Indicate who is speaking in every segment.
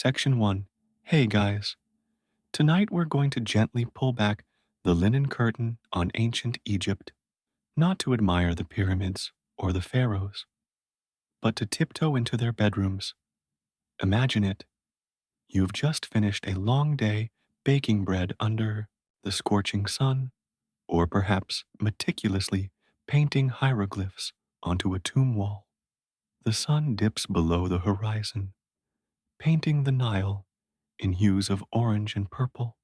Speaker 1: Section 1. Hey guys, tonight we're going to gently pull back the linen curtain on ancient Egypt, not to admire the pyramids or the pharaohs, but to tiptoe into their bedrooms. Imagine it. You've just finished a long day baking bread under the scorching sun, or perhaps meticulously painting hieroglyphs onto a tomb wall. The sun dips below the horizon, painting the Nile in hues of orange and purple,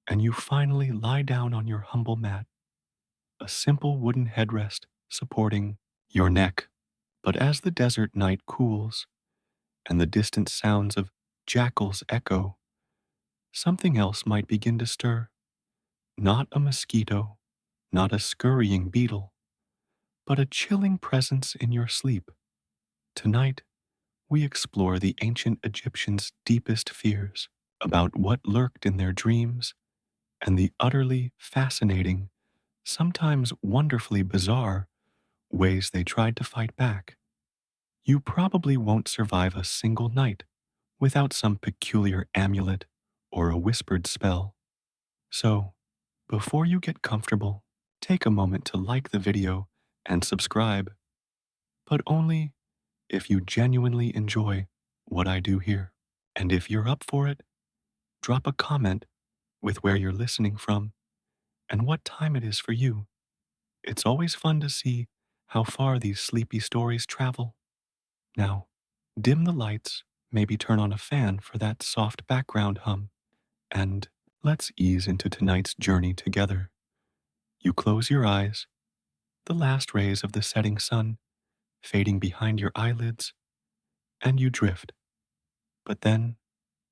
Speaker 1: and you finally lie down on your humble mat, a simple wooden headrest supporting your neck. But as the desert night cools and the distant sounds of jackals echo, something else might begin to stir. Not a mosquito, not a scurrying beetle, but a chilling presence in your sleep. Tonight, we explore the ancient Egyptians' deepest fears about what lurked in their dreams and the utterly fascinating, sometimes wonderfully bizarre, ways they tried to fight back. You probably won't survive a single night without some peculiar amulet or a whispered spell. So, before you get comfortable, take a moment to like the video and subscribe, but only if you genuinely enjoy what I do here. And if you're up for it, drop a comment with where you're listening from and what time it is for you. It's always fun to see how far these sleepy stories travel. Now, dim the lights, maybe turn on a fan for that soft background hum, and let's ease into tonight's journey together. You close your eyes, the last rays of the setting sun fading behind your eyelids, and you drift. But then,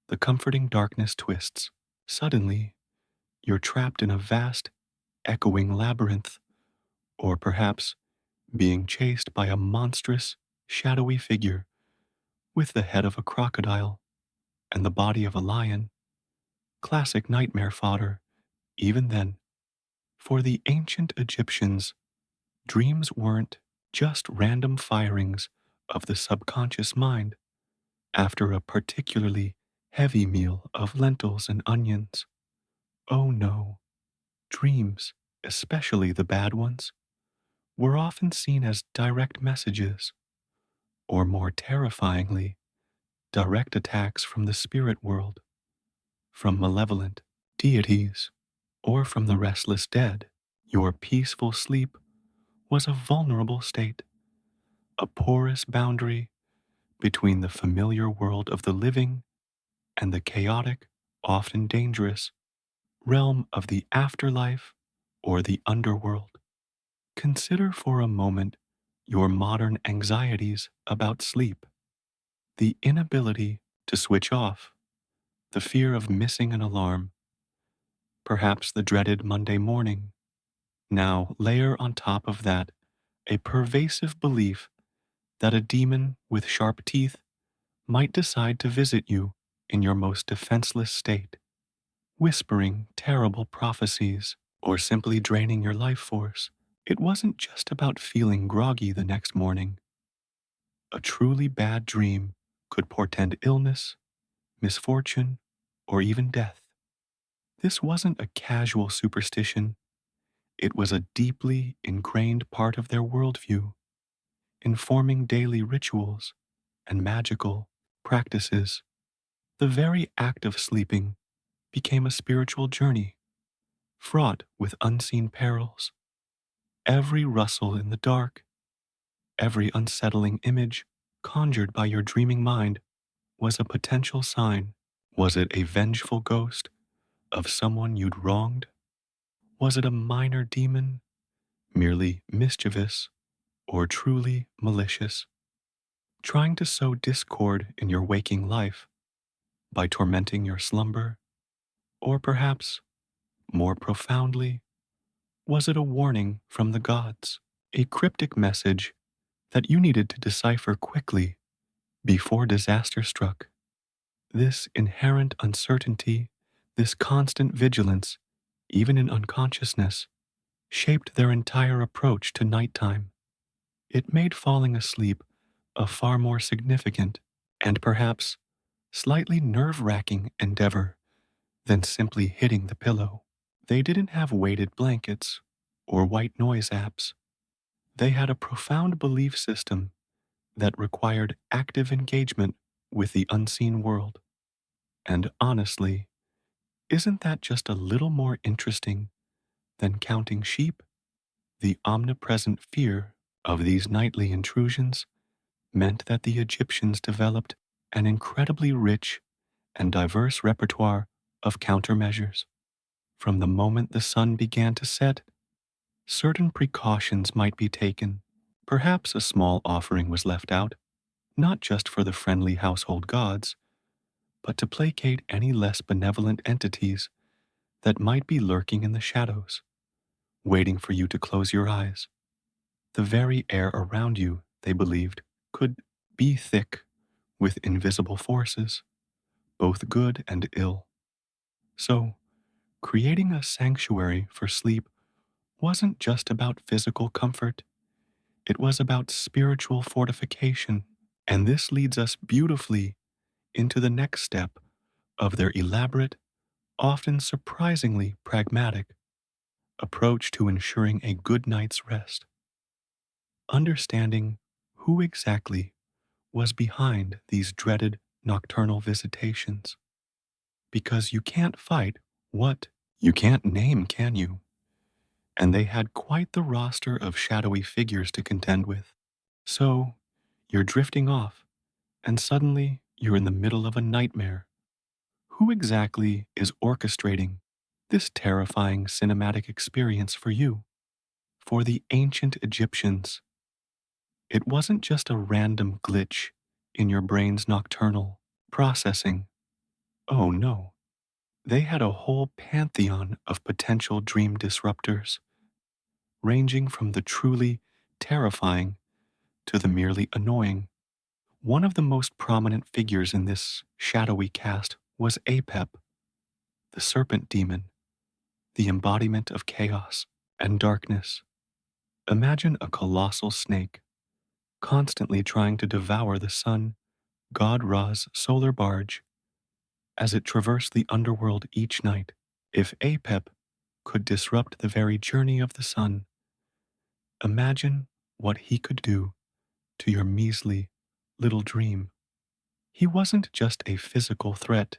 Speaker 1: the comforting darkness twists. Suddenly, you're trapped in a vast, echoing labyrinth, or perhaps being chased by a monstrous, shadowy figure with the head of a crocodile and the body of a lion. Classic nightmare fodder, even then. For the ancient Egyptians, dreams weren't just random firings of the subconscious mind after a particularly heavy meal of lentils and onions. Oh no, dreams, especially the bad ones, were often seen as direct messages, or more terrifyingly, direct attacks from the spirit world, from malevolent deities, or from the restless dead. Your peaceful sleep was a vulnerable state, a porous boundary between the familiar world of the living and the chaotic, often dangerous, realm of the afterlife or the underworld. Consider for a moment your modern anxieties about sleep, the inability to switch off, the fear of missing an alarm, perhaps the dreaded Monday morning. Now layer on top of that a pervasive belief that a demon with sharp teeth might decide to visit you in your most defenseless state, whispering terrible prophecies or simply draining your life force. It wasn't just about feeling groggy the next morning. A truly bad dream could portend illness, misfortune, or even death. This wasn't a casual superstition. It was a deeply ingrained part of their worldview, informing daily rituals and magical practices. The very act of sleeping became a spiritual journey, fraught with unseen perils. Every rustle in the dark, every unsettling image conjured by your dreaming mind was a potential sign. Was it a vengeful ghost of someone you'd wronged? Was it a minor demon, merely mischievous or truly malicious, trying to sow discord in your waking life by tormenting your slumber? Or perhaps, more profoundly, was it a warning from the gods, a cryptic message that you needed to decipher quickly before disaster struck? This inherent uncertainty, this constant vigilance, even in unconsciousness, shaped their entire approach to nighttime. It made falling asleep a far more significant and perhaps slightly nerve-wracking endeavor than simply hitting the pillow. They didn't have weighted blankets or white noise apps. They had a profound belief system that required active engagement with the unseen world. And honestly, isn't that just a little more interesting than counting sheep? The omnipresent fear of these nightly intrusions meant that the Egyptians developed an incredibly rich and diverse repertoire of countermeasures. From the moment the sun began to set, certain precautions might be taken. Perhaps a small offering was left out, not just for the friendly household gods, but to placate any less benevolent entities that might be lurking in the shadows, waiting for you to close your eyes. The very air around you, they believed, could be thick with invisible forces, both good and ill. So, creating a sanctuary for sleep wasn't just about physical comfort, it was about spiritual fortification. And this leads us beautifully into the next step of their elaborate, often surprisingly pragmatic approach to ensuring a good night's rest. Understanding who exactly was behind these dreaded nocturnal visitations. Because you can't fight what you can't name, can you? And they had quite the roster of shadowy figures to contend with. So, you're drifting off, and suddenly you're in the middle of a nightmare. Who exactly is orchestrating this terrifying cinematic experience for you? For the ancient Egyptians, it wasn't just a random glitch in your brain's nocturnal processing. Oh no, they had a whole pantheon of potential dream disruptors, ranging from the truly terrifying to the merely annoying. One of the most prominent figures in this shadowy cast was Apep, the serpent demon, the embodiment of chaos and darkness. Imagine a colossal snake constantly trying to devour the sun, God Ra's solar barge, as it traversed the underworld each night. If Apep could disrupt the very journey of the sun, imagine what he could do to your measly little dream. He wasn't just a physical threat,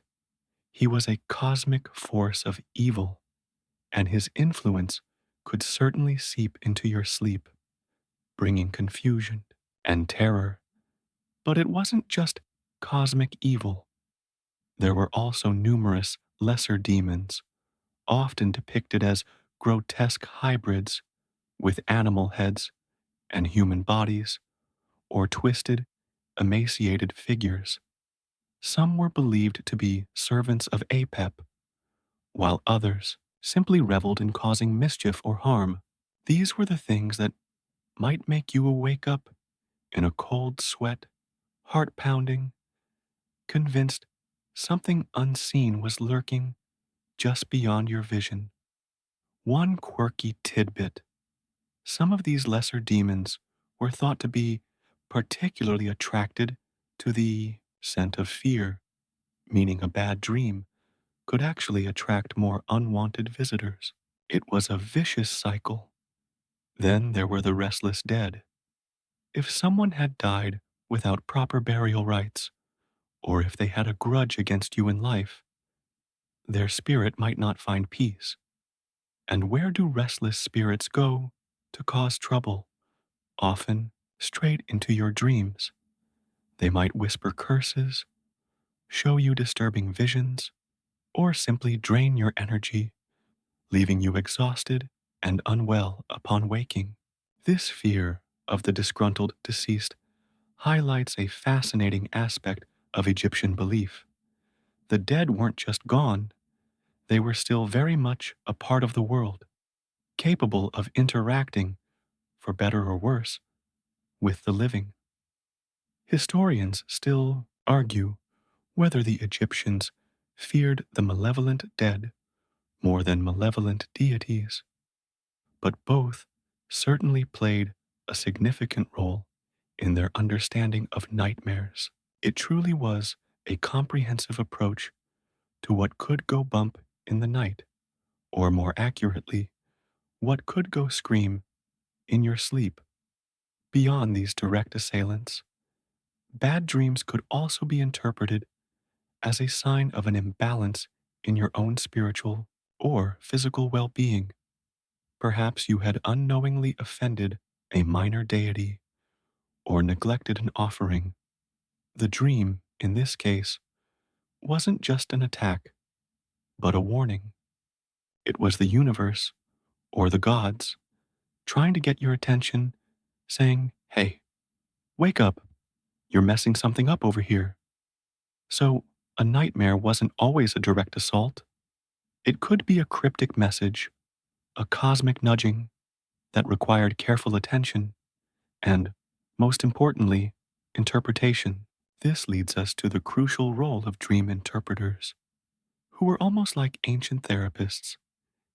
Speaker 1: he was a cosmic force of evil, and his influence could certainly seep into your sleep, bringing confusion and terror. But it wasn't just cosmic evil. There were also numerous lesser demons, often depicted as grotesque hybrids with animal heads and human bodies, or twisted, emaciated figures. Some were believed to be servants of Apep, while others simply reveled in causing mischief or harm. These were the things that might make you wake up in a cold sweat, heart pounding, convinced something unseen was lurking just beyond your vision. One quirky tidbit: some of these lesser demons were thought to be particularly attracted to the scent of fear, meaning a bad dream could actually attract more unwanted visitors. It was a vicious cycle. Then there were the restless dead. If someone had died without proper burial rites, or if they had a grudge against you in life, their spirit might not find peace. And where do restless spirits go to cause trouble? Often straight into your dreams. They might whisper curses, show you disturbing visions, or simply drain your energy, leaving you exhausted and unwell upon waking. This fear of the disgruntled deceased highlights a fascinating aspect of Egyptian belief. The dead weren't just gone, they were still very much a part of the world, capable of interacting, for better or worse, with the living. Historians still argue whether the Egyptians feared the malevolent dead more than malevolent deities, but both certainly played a significant role in their understanding of nightmares. It truly was a comprehensive approach to what could go bump in the night, or more accurately, what could go scream in your sleep. Beyond these direct assailants, bad dreams could also be interpreted as a sign of an imbalance in your own spiritual or physical well being. Perhaps you had unknowingly offended a minor deity or neglected an offering. The dream, in this case, wasn't just an attack, but a warning. It was the universe, or the gods, trying to get your attention, saying, "Hey, wake up, you're messing something up over here." So, a nightmare wasn't always a direct assault. It could be a cryptic message, a cosmic nudging that required careful attention, and, most importantly, interpretation. This leads us to the crucial role of dream interpreters, who are almost like ancient therapists,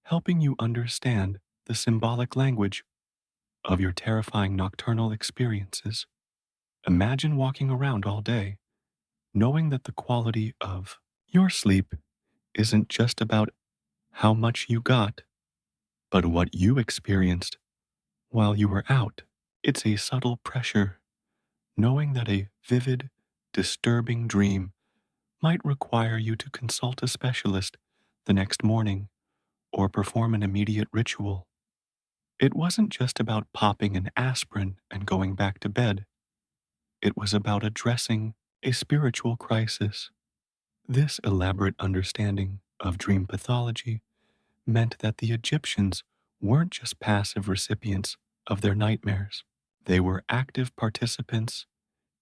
Speaker 1: helping you understand the symbolic language of your terrifying nocturnal experiences. Imagine walking around all day, knowing that the quality of your sleep isn't just about how much you got, but what you experienced while you were out. It's a subtle pressure, knowing that a vivid, disturbing dream might require you to consult a specialist the next morning or perform an immediate ritual. It wasn't just about popping an aspirin and going back to bed. It was about addressing a spiritual crisis. This elaborate understanding of dream pathology meant that the Egyptians weren't just passive recipients of their nightmares. They were active participants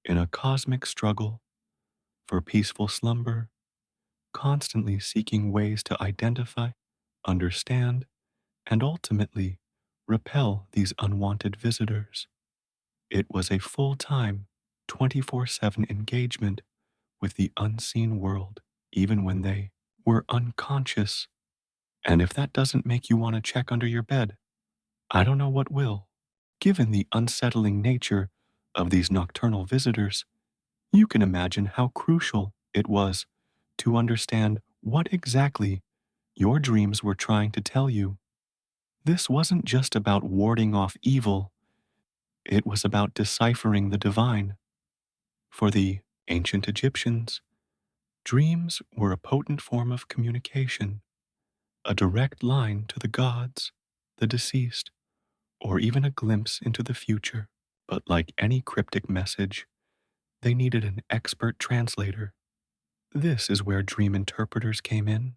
Speaker 1: in a cosmic struggle for peaceful slumber, constantly seeking ways to identify, understand, and ultimately repel these unwanted visitors. It was a full-time, 24/7 engagement with the unseen world, even when they were unconscious. And if that doesn't make you want to check under your bed, I don't know what will. Given the unsettling nature of these nocturnal visitors, you can imagine how crucial it was to understand what exactly your dreams were trying to tell you. This wasn't just about warding off evil, it was about deciphering the divine. For the ancient Egyptians, dreams were a potent form of communication, a direct line to the gods, the deceased, or even a glimpse into the future. But like any cryptic message, they needed an expert translator. This is where dream interpreters came in,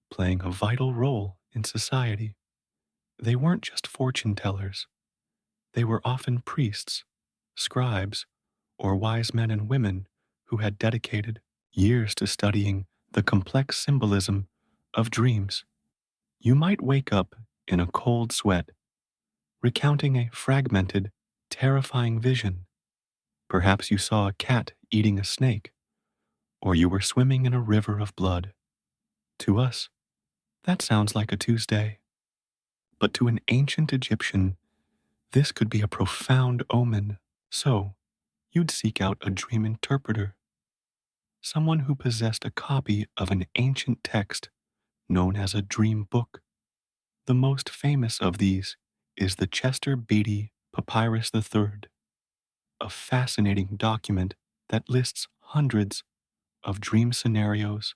Speaker 1: playing a vital role in society. They weren't just fortune tellers, they were often priests, scribes, or wise men and women who had dedicated years to studying the complex symbolism of dreams. You might wake up in a cold sweat, recounting a fragmented, terrifying vision. Perhaps you saw a cat eating a snake, or you were swimming in a river of blood. To us, that sounds like a Tuesday. But to an ancient Egyptian, this could be a profound omen. So, you'd seek out a dream interpreter, someone who possessed a copy of an ancient text known as a dream book. The most famous of these is the Chester Beatty Papyrus III, a fascinating document that lists hundreds of dream scenarios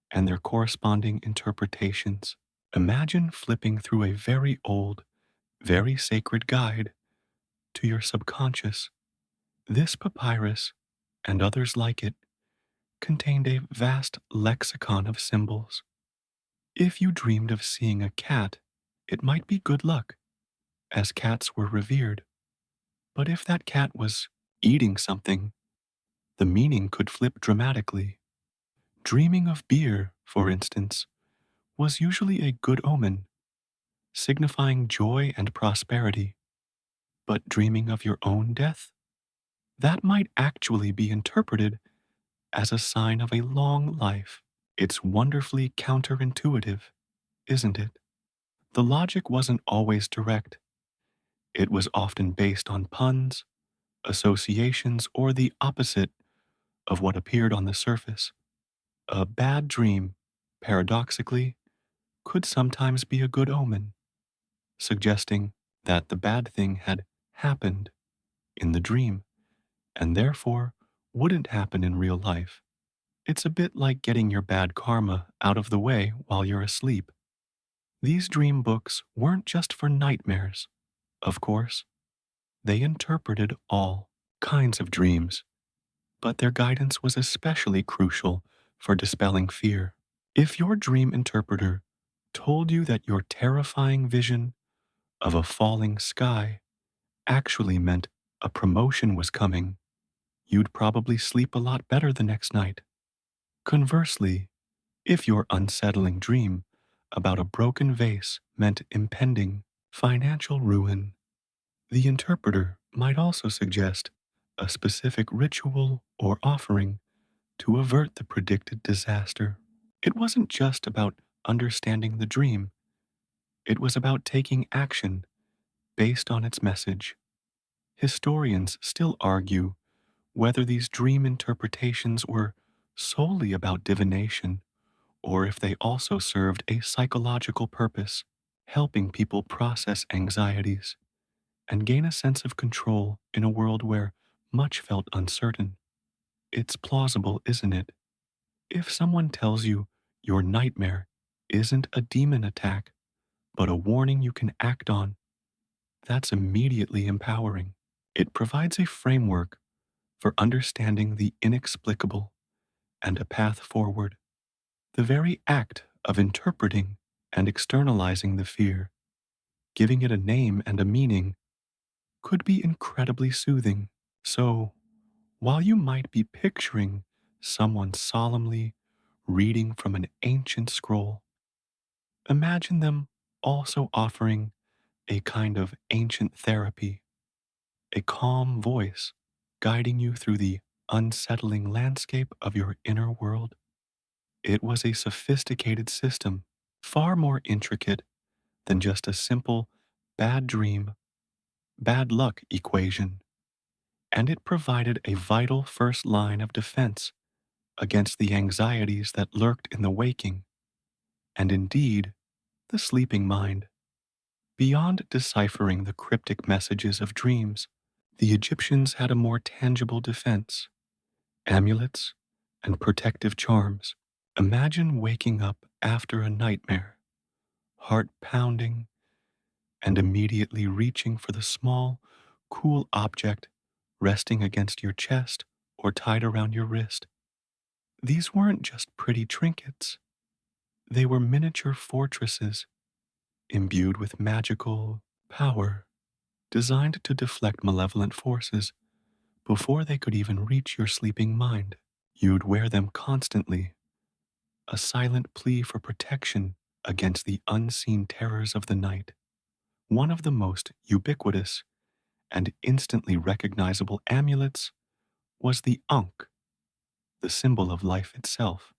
Speaker 1: and their corresponding interpretations. Imagine flipping through a very old, very sacred guide to your subconscious. This papyrus, and others like it, contained a vast lexicon of symbols. If you dreamed of seeing a cat, it might be good luck, as cats were revered. But if that cat was eating something, the meaning could flip dramatically. Dreaming of beer, for instance, was usually a good omen, signifying joy and prosperity. But dreaming of your own death? That might actually be interpreted as a sign of a long life. It's wonderfully counterintuitive, isn't it? The logic wasn't always direct. It was often based on puns, associations, or the opposite of what appeared on the surface. A bad dream, paradoxically, could sometimes be a good omen, suggesting that the bad thing had happened in the dream and therefore wouldn't happen in real life. It's a bit like getting your bad karma out of the way while you're asleep. These dream books weren't just for nightmares, of course. They interpreted all kinds of dreams, but their guidance was especially crucial for dispelling fear. If your dream interpreter told you that your terrifying vision of a falling sky actually meant a promotion was coming, you'd probably sleep a lot better the next night. Conversely, if your unsettling dream about a broken vase meant impending financial ruin, the interpreter might also suggest a specific ritual or offering to avert the predicted disaster. It wasn't just about understanding the dream, it was about taking action based on its message. Historians still argue whether these dream interpretations were solely about divination or if they also served a psychological purpose, helping people process anxieties and gain a sense of control in a world where much felt uncertain. It's plausible, isn't it? If someone tells you your nightmare isn't a demon attack, but a warning you can act on, that's immediately empowering. It provides a framework for understanding the inexplicable and a path forward. The very act of interpreting and externalizing the fear, giving it a name and a meaning, could be incredibly soothing. So, while you might be picturing someone solemnly reading from an ancient scroll, imagine them also offering a kind of ancient therapy, a calm voice guiding you through the unsettling landscape of your inner world. It was a sophisticated system, far more intricate than just a simple bad dream, bad luck equation, and it provided a vital first line of defense against the anxieties that lurked in the waking, and indeed, the sleeping mind. Beyond deciphering the cryptic messages of dreams, the Egyptians had a more tangible defense: amulets and protective charms. Imagine waking up after a nightmare, heart pounding, and immediately reaching for the small, cool object resting against your chest or tied around your wrist. These weren't just pretty trinkets, they were miniature fortresses imbued with magical power, designed to deflect malevolent forces before they could even reach your sleeping mind. You'd wear them constantly, a silent plea for protection against the unseen terrors of the night. One of the most ubiquitous and instantly recognizable amulets was the Ankh, the symbol of life itself.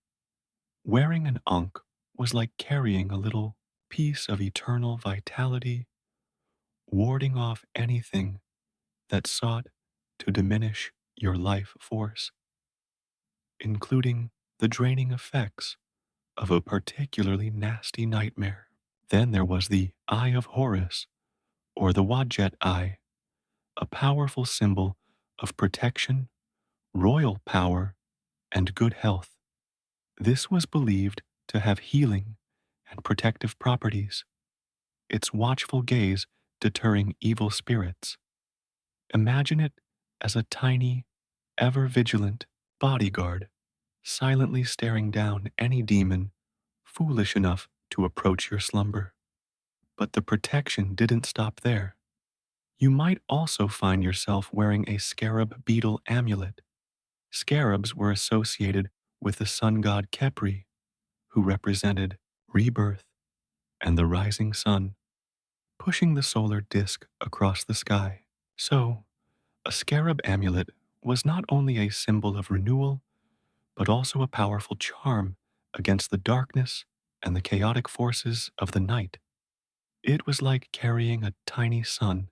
Speaker 1: Wearing an Ankh was like carrying a little piece of eternal vitality, warding off anything that sought to diminish your life force, including the draining effects of a particularly nasty nightmare. Then there was the Eye of Horus, or the Wadjet Eye, a powerful symbol of protection, royal power, and good health. This was believed to have healing and protective properties, its watchful gaze deterring evil spirits. Imagine it as a tiny, ever vigilant bodyguard, silently staring down any demon foolish enough to approach your slumber. But the protection didn't stop there. You might also find yourself wearing a scarab beetle amulet. Scarabs were associated with the sun god Khepri, who represented rebirth and the rising sun, pushing the solar disk across the sky. So, a scarab amulet was not only a symbol of renewal, but also a powerful charm against the darkness and the chaotic forces of the night. It was like carrying a tiny sun,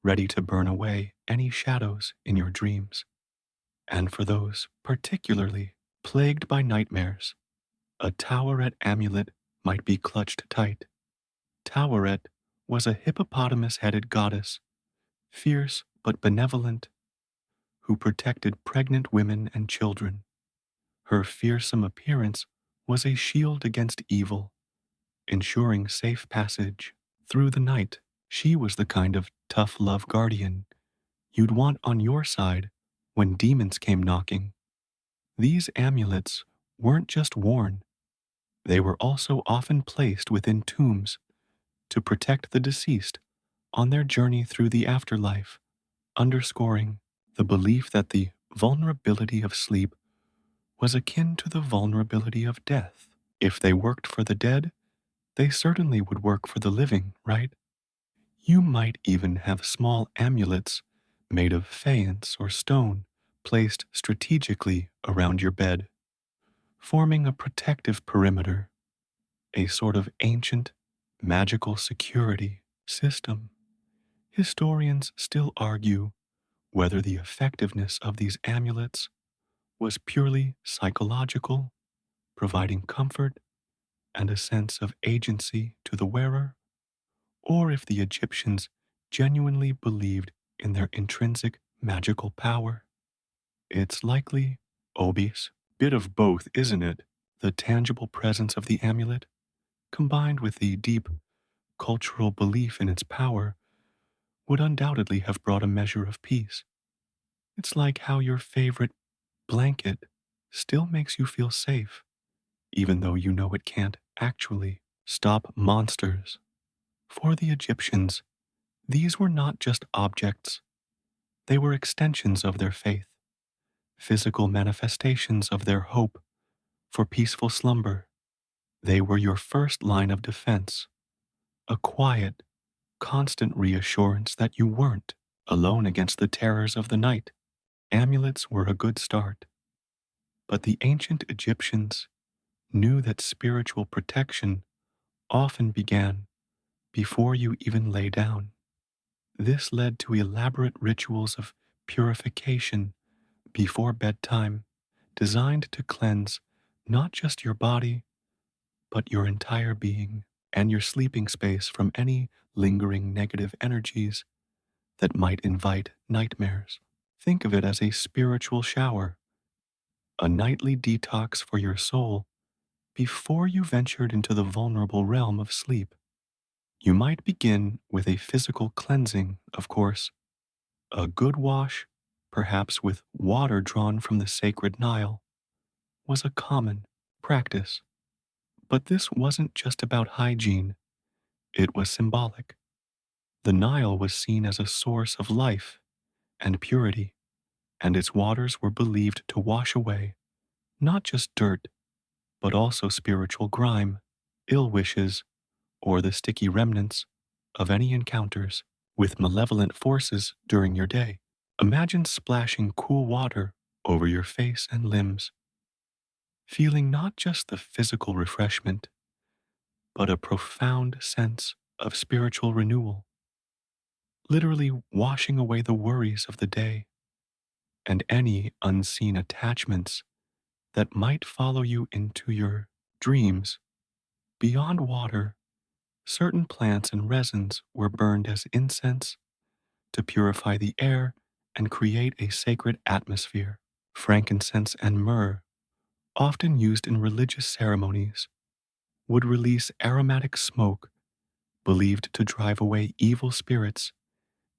Speaker 1: ready to burn away any shadows in your dreams. And for those particularly plagued by nightmares, a Taweret amulet might be clutched tight. Taweret was a hippopotamus-headed goddess, fierce but benevolent, who protected pregnant women and children. Her fearsome appearance was a shield against evil, ensuring safe passage through the night. She was the kind of tough love guardian you'd want on your side when demons came knocking. These amulets weren't just worn, they were also often placed within tombs to protect the deceased on their journey through the afterlife, underscoring the belief that the vulnerability of sleep was akin to the vulnerability of death. If they worked for the dead, they certainly would work for the living, right? You might even have small amulets made of faience or stone placed strategically around your bed, forming a protective perimeter, a sort of ancient, magical security system. Historians still argue whether the effectiveness of these amulets was purely psychological, providing comfort and a sense of agency to the wearer, or if the Egyptians genuinely believed in their intrinsic magical power. It's likely, obvious, bit of both, isn't it? The tangible presence of the amulet, combined with the deep cultural belief in its power, would undoubtedly have brought a measure of peace. It's like how your favorite blanket still makes you feel safe, even though you know it can't actually stop monsters. For the Egyptians, these were not just objects, they were extensions of their faith, physical manifestations of their hope for peaceful slumber. They were your first line of defense, a quiet, constant reassurance that you weren't alone against the terrors of the night. Amulets were a good start, but the ancient Egyptians knew that spiritual protection often began before you even lay down. This led to elaborate rituals of purification before bedtime, designed to cleanse not just your body, but your entire being and your sleeping space from any lingering negative energies that might invite nightmares. Think of it as a spiritual shower, a nightly detox for your soul before you ventured into the vulnerable realm of sleep. You might begin with a physical cleansing, of course, a good wash, perhaps with water drawn from the sacred Nile, was a common practice. But this wasn't just about hygiene, it was symbolic. The Nile was seen as a source of life and purity, and its waters were believed to wash away not just dirt, but also spiritual grime, ill wishes, or the sticky remnants of any encounters with malevolent forces during your day. Imagine splashing cool water over your face and limbs, feeling not just the physical refreshment, but a profound sense of spiritual renewal, literally washing away the worries of the day and any unseen attachments that might follow you into your dreams. Beyond water, certain plants and resins were burned as incense to purify the air and create a sacred atmosphere. Frankincense and myrrh, often used in religious ceremonies, would release aromatic smoke believed to drive away evil spirits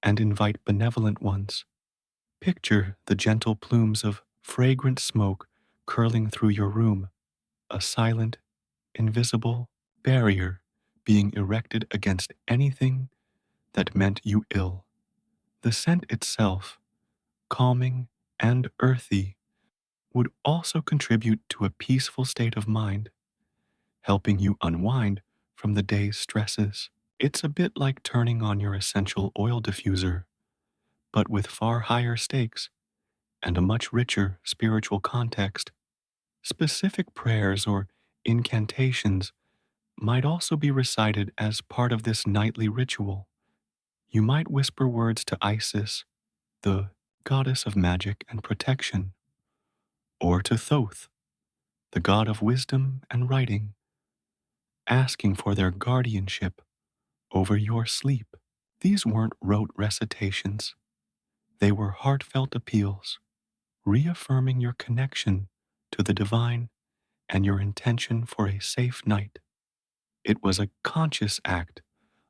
Speaker 1: and invite benevolent ones. Picture the gentle plumes of fragrant smoke curling through your room, a silent, invisible barrier being erected against anything that meant you ill. The scent itself, calming and earthy, would also contribute to a peaceful state of mind, helping you unwind from the day's stresses. It's a bit like turning on your essential oil diffuser, but with far higher stakes and a much richer spiritual context. Specific prayers or incantations might also be recited as part of this nightly ritual. You might whisper words to Isis, the goddess of magic and protection, or to Thoth, the god of wisdom and writing, asking for their guardianship over your sleep. These weren't rote recitations, they were heartfelt appeals, reaffirming your connection to the divine and your intention for a safe night. It was a conscious act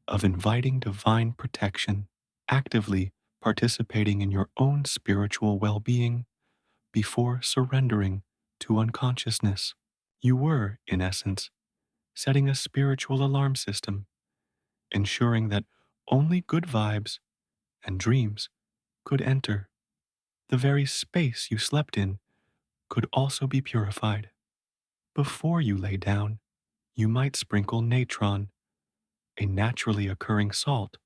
Speaker 1: of inviting divine protection, actively participating in your own spiritual well being before surrendering to unconsciousness. You were, in essence, setting a spiritual alarm system, ensuring that only good vibes and dreams could enter. The very space you slept in could also be purified. Before you lay down, you might sprinkle natron, a naturally occurring salt,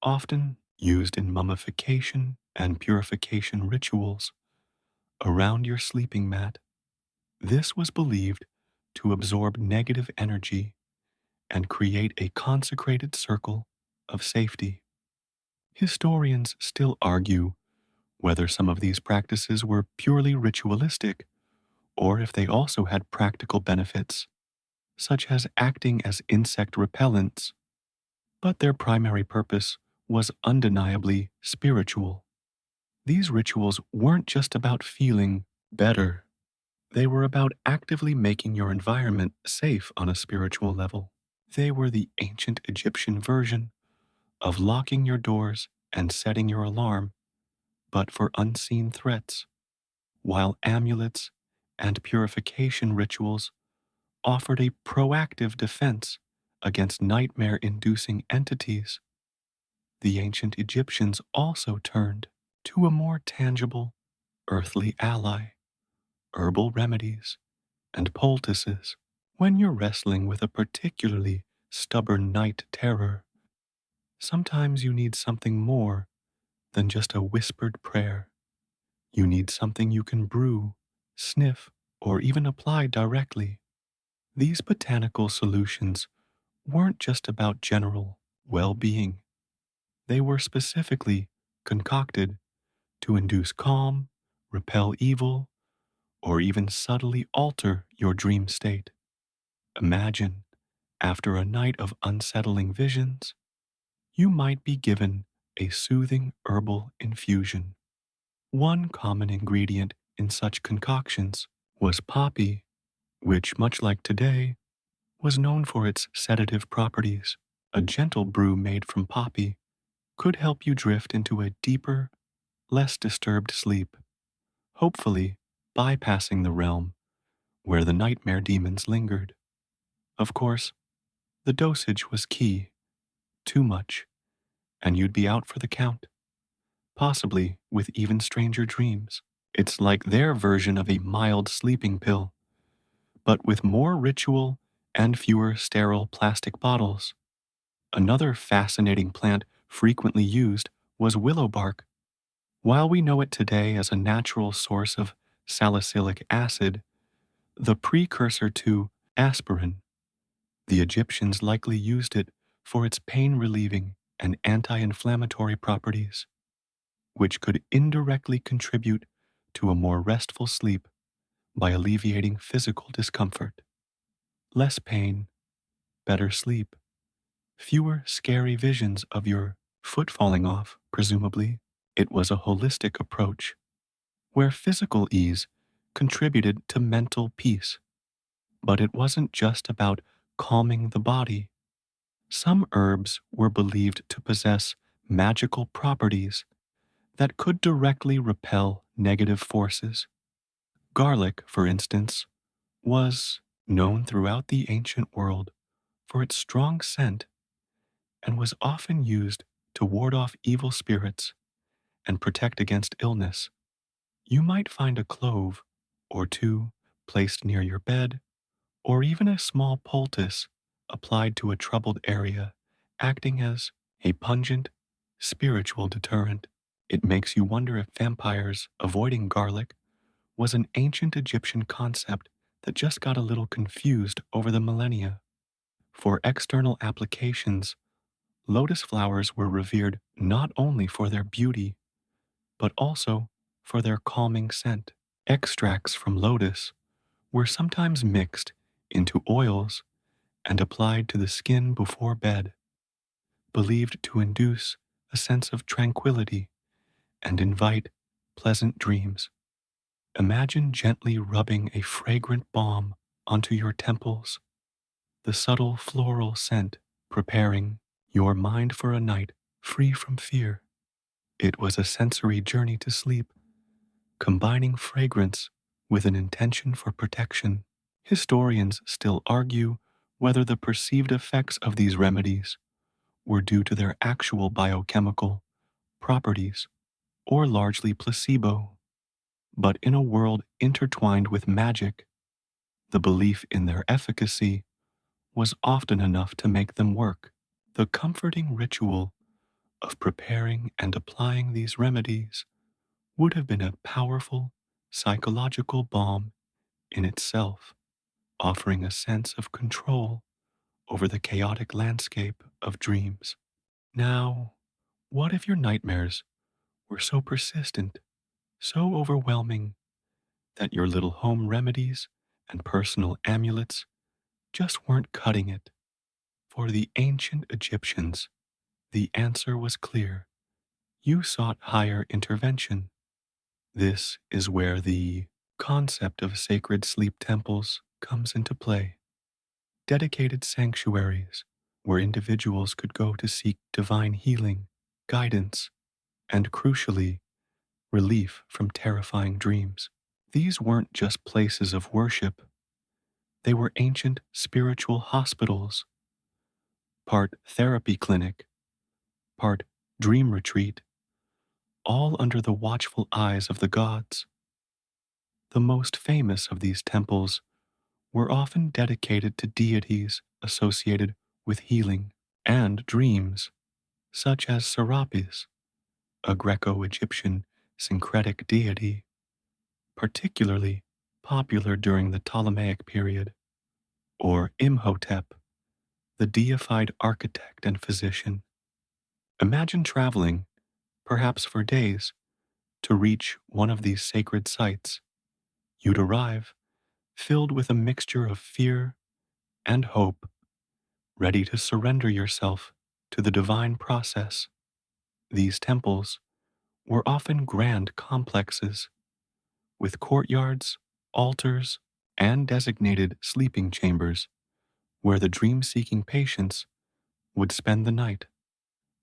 Speaker 1: often used in mummification and purification rituals, around your sleeping mat. This was believed to absorb negative energy and create a consecrated circle of safety. Historians still argue whether some of these practices were purely ritualistic or if they also had practical benefits, such as acting as insect repellents, but their primary purpose was undeniably spiritual. These rituals weren't just about feeling better, they were about actively making your environment safe on a spiritual level. They were the ancient Egyptian version of locking your doors and setting your alarm, but for unseen threats, while amulets and purification rituals offered a proactive defense against nightmare inducing entities. The ancient Egyptians also turned to a more tangible, earthly ally, herbal remedies, and poultices. When you're wrestling with a particularly stubborn night terror, sometimes you need something more than just a whispered prayer. You need something you can brew, sniff, or even apply directly. These botanical solutions weren't just about general well being, they were specifically concocted to induce calm, repel evil, or even subtly alter your dream state. Imagine, after a night of unsettling visions, you might be given a soothing herbal infusion. One common ingredient in such concoctions was poppy, which, much like today, was known for its sedative properties. A gentle brew made from poppy could help you drift into a deeper, less disturbed sleep, hopefully bypassing the realm where the nightmare demons lingered. Of course, the dosage was key. Too much, and you'd be out for the count, possibly with even stranger dreams. It's like their version of a mild sleeping pill, but with more ritual and fewer sterile plastic bottles. Another fascinating plant frequently used was willow bark. While we know it today as a natural source of salicylic acid, the precursor to aspirin, the Egyptians likely used it for its pain relieving and anti inflammatory properties, which could indirectly contribute to a more restful sleep by alleviating physical discomfort. Less pain, better sleep, fewer scary visions of your foot falling off, presumably. It was a holistic approach where physical ease contributed to mental peace. But it wasn't just about calming the body. Some herbs were believed to possess magical properties that could directly repel negative forces. Garlic, for instance, was known throughout the ancient world for its strong scent and was often used to ward off evil spirits and protect against illness. You might find a clove or two placed near your bed, or even a small poultice applied to a troubled area, acting as a pungent, spiritual deterrent. It makes you wonder if vampires avoiding garlic was an ancient Egyptian concept that just got a little confused over the millennia. For external applications, lotus flowers were revered not only for their beauty, but also for their calming scent. Extracts from lotus were sometimes mixed into oils and applied to the skin before bed, believed to induce a sense of tranquility and invite pleasant dreams. Imagine gently rubbing a fragrant balm onto your temples, the subtle floral scent preparing your mind for a night free from fear. It was a sensory journey to sleep, combining fragrance with an intention for protection. Historians still argue whether the perceived effects of these remedies were due to their actual biochemical properties or largely placebo. But in a world intertwined with magic, the belief in their efficacy was often enough to make them work. The comforting ritual of preparing and applying these remedies would have been a powerful psychological balm in itself, offering a sense of control over the chaotic landscape of dreams. Now, what if your nightmares were so persistent, so overwhelming, that your little home remedies and personal amulets just weren't cutting it? For the ancient Egyptians, the answer was clear. You sought higher intervention. This is where the concept of sacred sleep temples comes into play. Dedicated sanctuaries where individuals could go to seek divine healing, guidance, and crucially, relief from terrifying dreams. These weren't just places of worship, they were ancient spiritual hospitals, part therapy clinic, part dream retreat, all under the watchful eyes of the gods. The most famous of these temples were often dedicated to deities associated with healing and dreams, such as Serapis, a Greco-Egyptian syncretic deity, particularly popular during the Ptolemaic period, or Imhotep, the deified architect and physician. Imagine traveling, perhaps for days, to reach one of these sacred sites. You'd arrive filled with a mixture of fear and hope, ready to surrender yourself to the divine process. These temples were often grand complexes with courtyards, altars, and designated sleeping chambers where the dream-seeking patients would spend the night.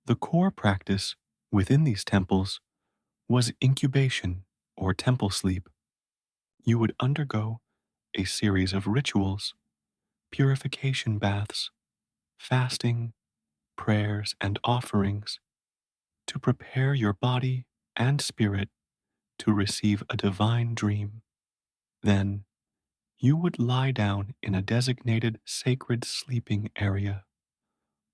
Speaker 1: The core practice within these temples was incubation or temple sleep. You would undergo a series of rituals, purification baths, fasting, prayers, and offerings to prepare your body and spirit to receive a divine dream. Then, you would lie down in a designated sacred sleeping area,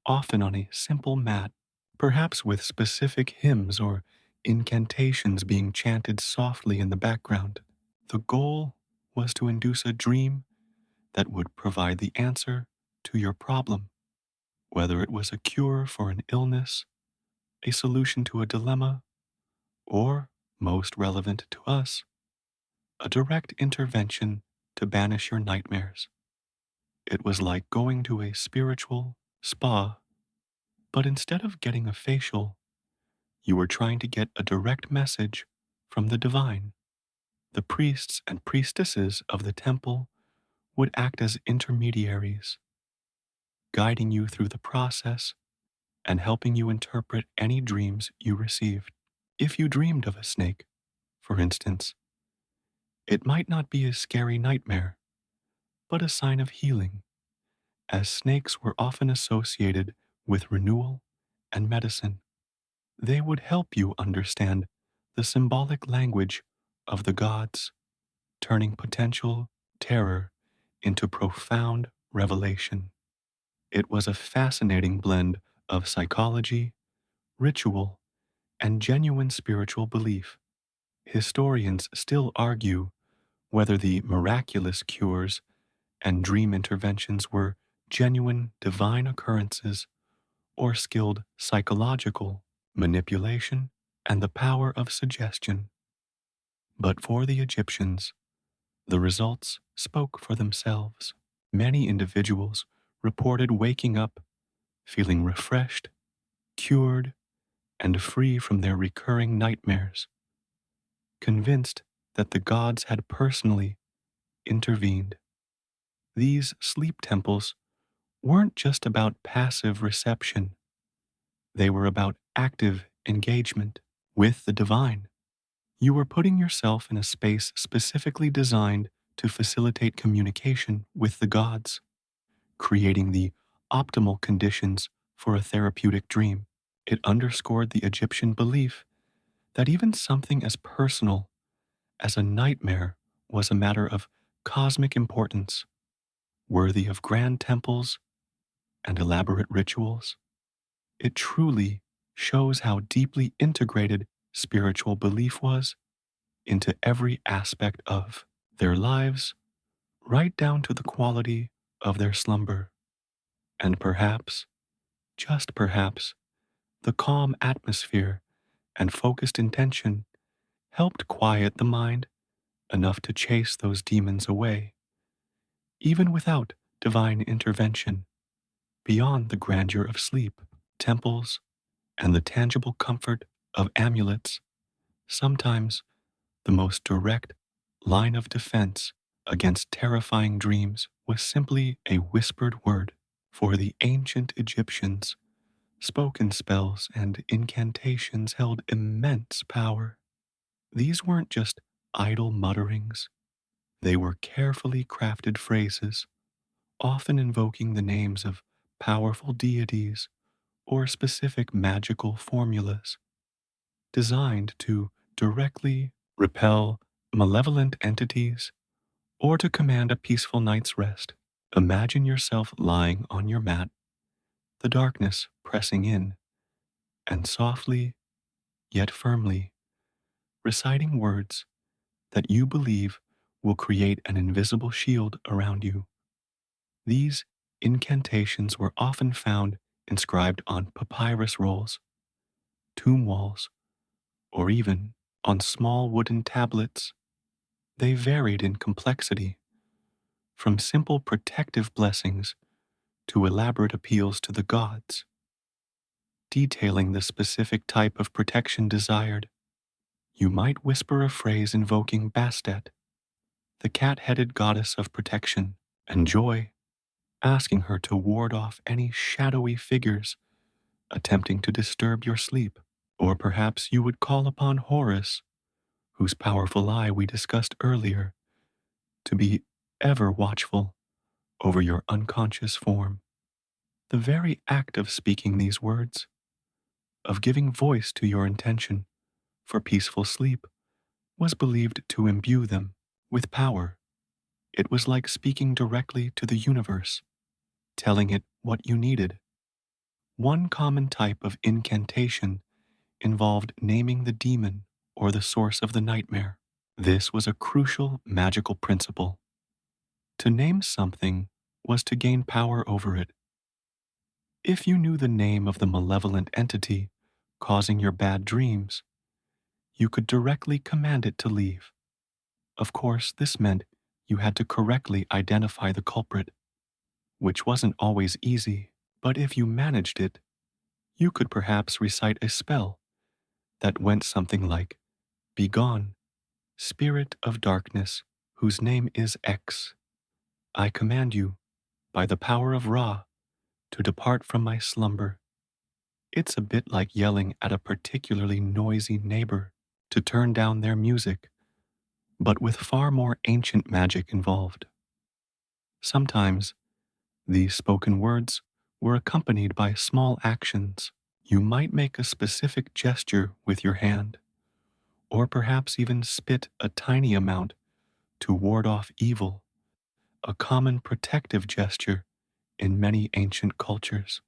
Speaker 1: often on a simple mat, perhaps with specific hymns or incantations being chanted softly in the background. The goal was to induce a dream that would provide the answer to your problem, whether it was a cure for an illness, a solution to a dilemma, or, most relevant to us, a direct intervention to banish your nightmares. It was like going to a spiritual spa, but instead of getting a facial, you were trying to get a direct message from the divine. The priests and priestesses of the temple would act as intermediaries, guiding you through the process and helping you interpret any dreams you received. If you dreamed of a snake, for instance, it might not be a scary nightmare, but a sign of healing, as snakes were often associated with renewal and medicine. They would help you understand the symbolic language of the gods, turning potential terror into profound revelation. It was a fascinating blend of psychology, ritual, and genuine spiritual belief. Historians still argue whether the miraculous cures and dream interventions were genuine divine occurrences or skilled psychological manipulation and the power of suggestion. But for the Egyptians, the results spoke for themselves. Many individuals reported waking up feeling refreshed, cured, and free from their recurring nightmares, convinced that the gods had personally intervened. These sleep temples weren't just about passive reception, they were about active engagement with the divine. You were putting yourself in a space specifically designed to facilitate communication with the gods, creating the optimal conditions for a therapeutic dream. It underscored the Egyptian belief that even something as personal as a nightmare was a matter of cosmic importance, worthy of grand temples and elaborate rituals. It truly shows how deeply integrated spiritual belief was into every aspect of their lives, right down to the quality of their slumber. And perhaps, just perhaps, the calm atmosphere and focused intention helped quiet the mind enough to chase those demons away, even without divine intervention. Beyond the grandeur of sleep, temples, and the tangible comfort of amulets, sometimes the most direct line of defense against terrifying dreams was simply a whispered word. For the ancient Egyptians, spoken spells and incantations held immense power. These weren't just idle mutterings, they were carefully crafted phrases, often invoking the names of powerful deities or specific magical formulas, designed to directly repel malevolent entities or to command a peaceful night's rest. Imagine yourself lying on your mat, the darkness pressing in, and softly, yet firmly, reciting words that you believe will create an invisible shield around you. These incantations were often found inscribed on papyrus rolls, tomb walls, or even on small wooden tablets. They varied in complexity, from simple protective blessings to elaborate appeals to the gods, detailing the specific type of protection desired. You might whisper a phrase invoking Bastet, the cat-headed goddess of protection and joy, asking her to ward off any shadowy figures attempting to disturb your sleep. Or perhaps you would call upon Horus, whose powerful eye we discussed earlier, to be ever watchful over your unconscious form. The very act of speaking these words, of giving voice to your intention for peaceful sleep, was believed to imbue them with power. It was like speaking directly to the universe, telling it what you needed. One common type of incantation involved naming the demon or the source of the nightmare. This was a crucial magical principle. To name something was to gain power over it. If you knew the name of the malevolent entity causing your bad dreams, you could directly command it to leave. Of course, this meant you had to correctly identify the culprit, which wasn't always easy, but if you managed it, you could perhaps recite a spell that went something like, "Begone, spirit of darkness, whose name is X. I command you, by the power of Ra, to depart from my slumber." It's a bit like yelling at a particularly noisy neighbor to turn down their music, but with far more ancient magic involved. Sometimes, these spoken words were accompanied by small actions. You might make a specific gesture with your hand, or perhaps even spit a tiny amount to ward off evil, a common protective gesture in many ancient cultures.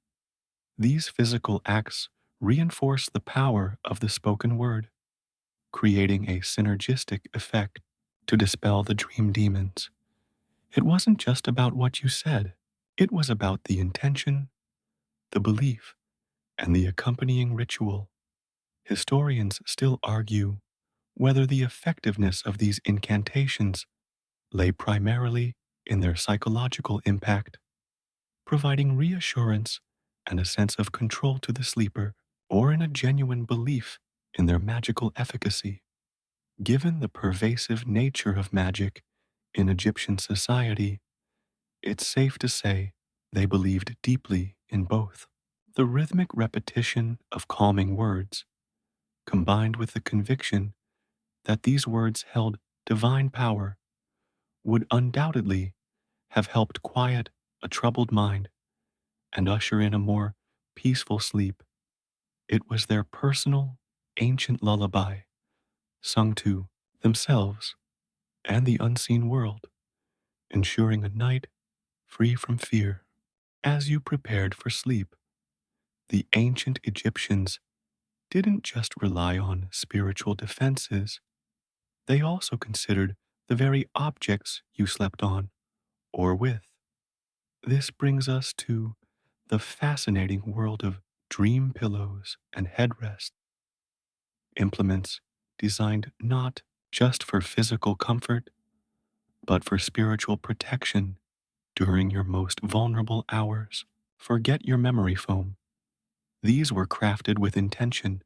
Speaker 1: These physical acts reinforce the power of the spoken word, creating a synergistic effect to dispel the dream demons. It wasn't just about what you said, it was about the intention, the belief, and the accompanying ritual. Historians still argue whether the effectiveness of these incantations lay primarily in their psychological impact, providing reassurance and a sense of control to the sleeper, or in a genuine belief in their magical efficacy. Given the pervasive nature of magic in Egyptian society, it's safe to say they believed deeply in both. The rhythmic repetition of calming words, combined with the conviction that these words held divine power, would undoubtedly have helped quiet a troubled mind and usher in a more peaceful sleep. It was their personal, ancient lullaby, sung to themselves and the unseen world, ensuring a night free from fear. As you prepared for sleep, the ancient Egyptians didn't just rely on spiritual defenses, they also considered the very objects you slept on or with. This brings us to the fascinating world of dream pillows and headrests, implements designed not just for physical comfort, but for spiritual protection during your most vulnerable hours. Forget your memory foam. These were crafted with intention,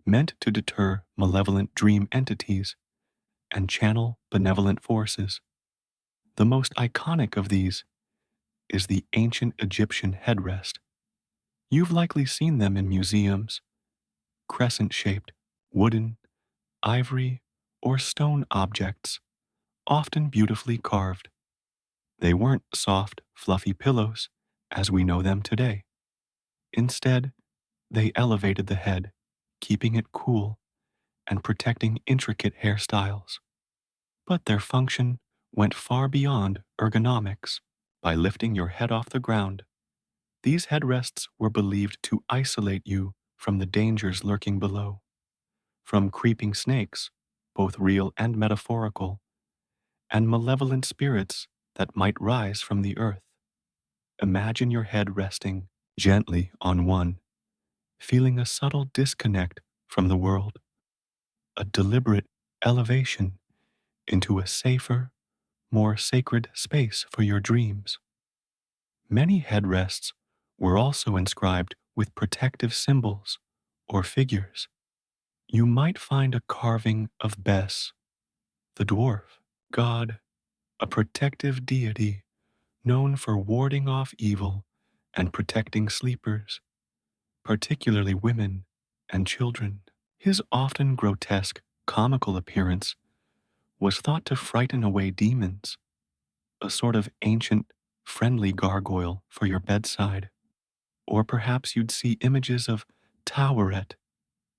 Speaker 1: meant to deter malevolent dream entities and channel benevolent forces. The most iconic of these is the ancient Egyptian headrest. You've likely seen them in museums, crescent-shaped, wooden, ivory, or stone objects, often beautifully carved. They weren't soft, fluffy pillows as we know them today. Instead, they elevated the head, keeping it cool and protecting intricate hairstyles. But their function went far beyond ergonomics. By lifting your head off the ground, these headrests were believed to isolate you from the dangers lurking below, from creeping snakes, both real and metaphorical, and malevolent spirits that might rise from the earth. Imagine your head resting gently on one, feeling a subtle disconnect from the world, a deliberate elevation into a safer, more sacred space for your dreams. Many headrests were also inscribed with protective symbols or figures. You might find a carving of Bes, the dwarf god, a protective deity known for warding off evil and protecting sleepers, particularly women and children. His often grotesque, comical appearance was thought to frighten away demons, a sort of ancient, friendly gargoyle for your bedside. Or perhaps you'd see images of Taweret,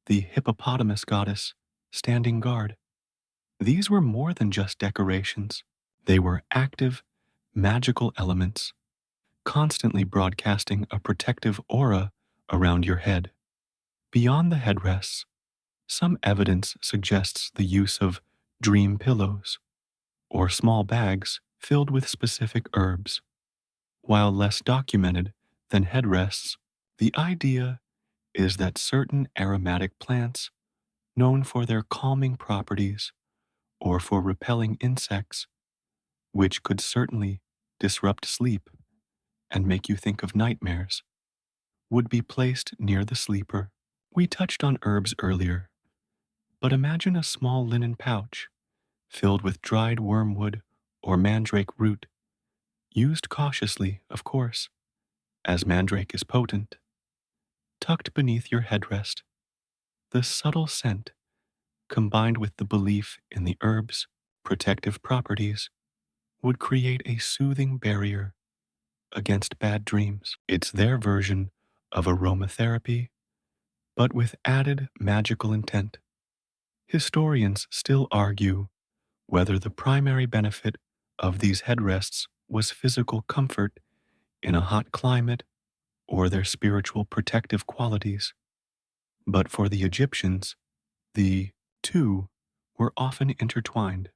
Speaker 1: the hippopotamus goddess, standing guard. These were more than just decorations. They were active, magical elements, constantly broadcasting a protective aura around your head. Beyond the headrests, some evidence suggests the use of dream pillows or small bags filled with specific herbs. While less documented than headrests, the idea is that certain aromatic plants, known for their calming properties or for repelling insects, which could certainly disrupt sleep and make you think of nightmares, would be placed near the sleeper. We touched on herbs earlier, but imagine a small linen pouch filled with dried wormwood or mandrake root, used cautiously, of course, as mandrake is potent, tucked beneath your headrest. The subtle scent, combined with the belief in the herb's protective properties, would create a soothing barrier against bad dreams. It's their version of aromatherapy, but with added magical intent. Historians still argue whether the primary benefit of these headrests was physical comfort in a hot climate or their spiritual protective qualities. But for the Egyptians, the two were often intertwined.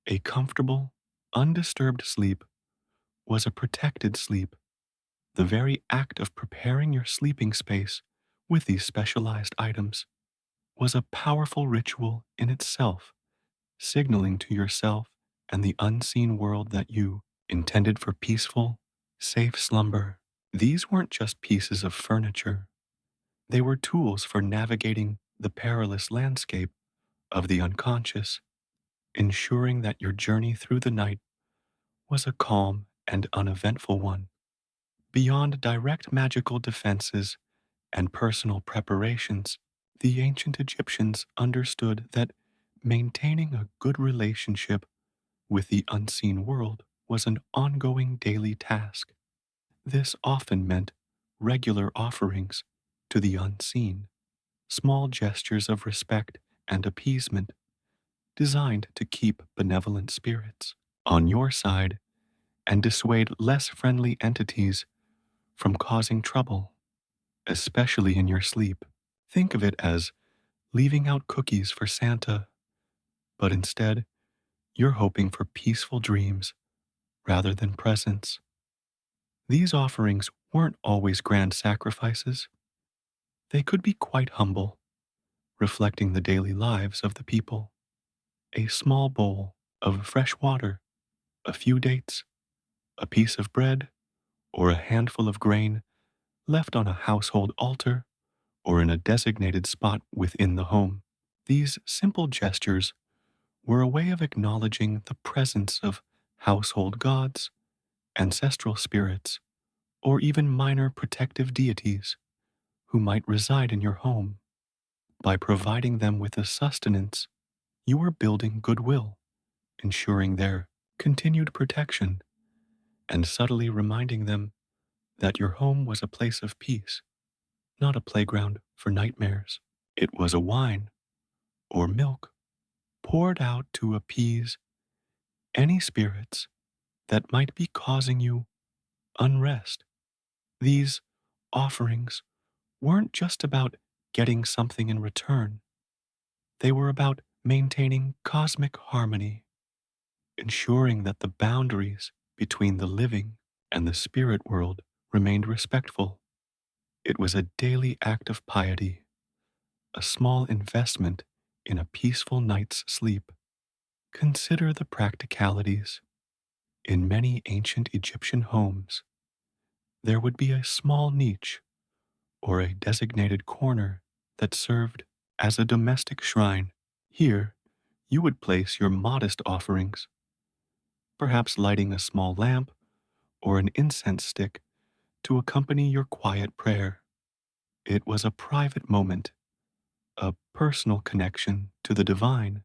Speaker 1: A comfortable, undisturbed sleep was a protected sleep. The very act of preparing your sleeping space with these specialized items was a powerful ritual in itself, signaling to yourself and the unseen world that you intended for peaceful, safe slumber. These weren't just pieces of furniture, they were tools for navigating the perilous landscape of the unconscious, ensuring that your journey through the night was a calm and uneventful one. Beyond direct magical defenses and personal preparations, the ancient Egyptians understood that maintaining a good relationship with the unseen world was an ongoing daily task. This often meant regular offerings to the unseen, small gestures of respect and appeasement designed to keep benevolent spirits on your side and dissuade less friendly entities from causing trouble, especially in your sleep. Think of it as leaving out cookies for Santa, but instead, you're hoping for peaceful dreams rather than presents. These offerings weren't always grand sacrifices. They could be quite humble, reflecting the daily lives of the people. A small bowl of fresh water, a few dates, a piece of bread, or a handful of grain left on a household altar or in a designated spot within the home. These simple gestures were a way of acknowledging the presence of household gods, ancestral spirits, or even minor protective deities who might reside in your home. By providing them with a sustenance, you were building goodwill, ensuring their continued protection, and subtly reminding them that your home was a place of peace, not a playground for nightmares. It was a wine or milk poured out to appease any spirits that might be causing you unrest. These offerings weren't just about getting something in return, they were about maintaining cosmic harmony, ensuring that the boundaries between the living and the spirit world remained respectful. It was a daily act of piety, a small investment in a peaceful night's sleep. Consider the practicalities. In many ancient Egyptian homes, there would be a small niche or a designated corner that served as a domestic shrine. Here, you would place your modest offerings, perhaps lighting a small lamp or an incense stick to accompany your quiet prayer. It was a private moment, a personal connection to the divine,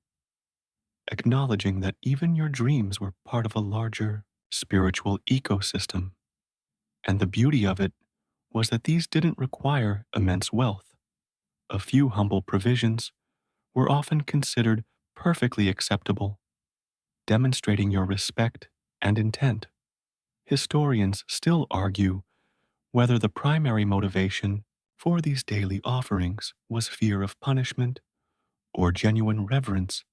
Speaker 1: acknowledging that even your dreams were part of a larger spiritual ecosystem. And the beauty of it was that these didn't require immense wealth. A few humble provisions were often considered perfectly acceptable, demonstrating your respect and intent. Historians still argue whether the primary motivation for these daily offerings was fear of punishment or genuine reverence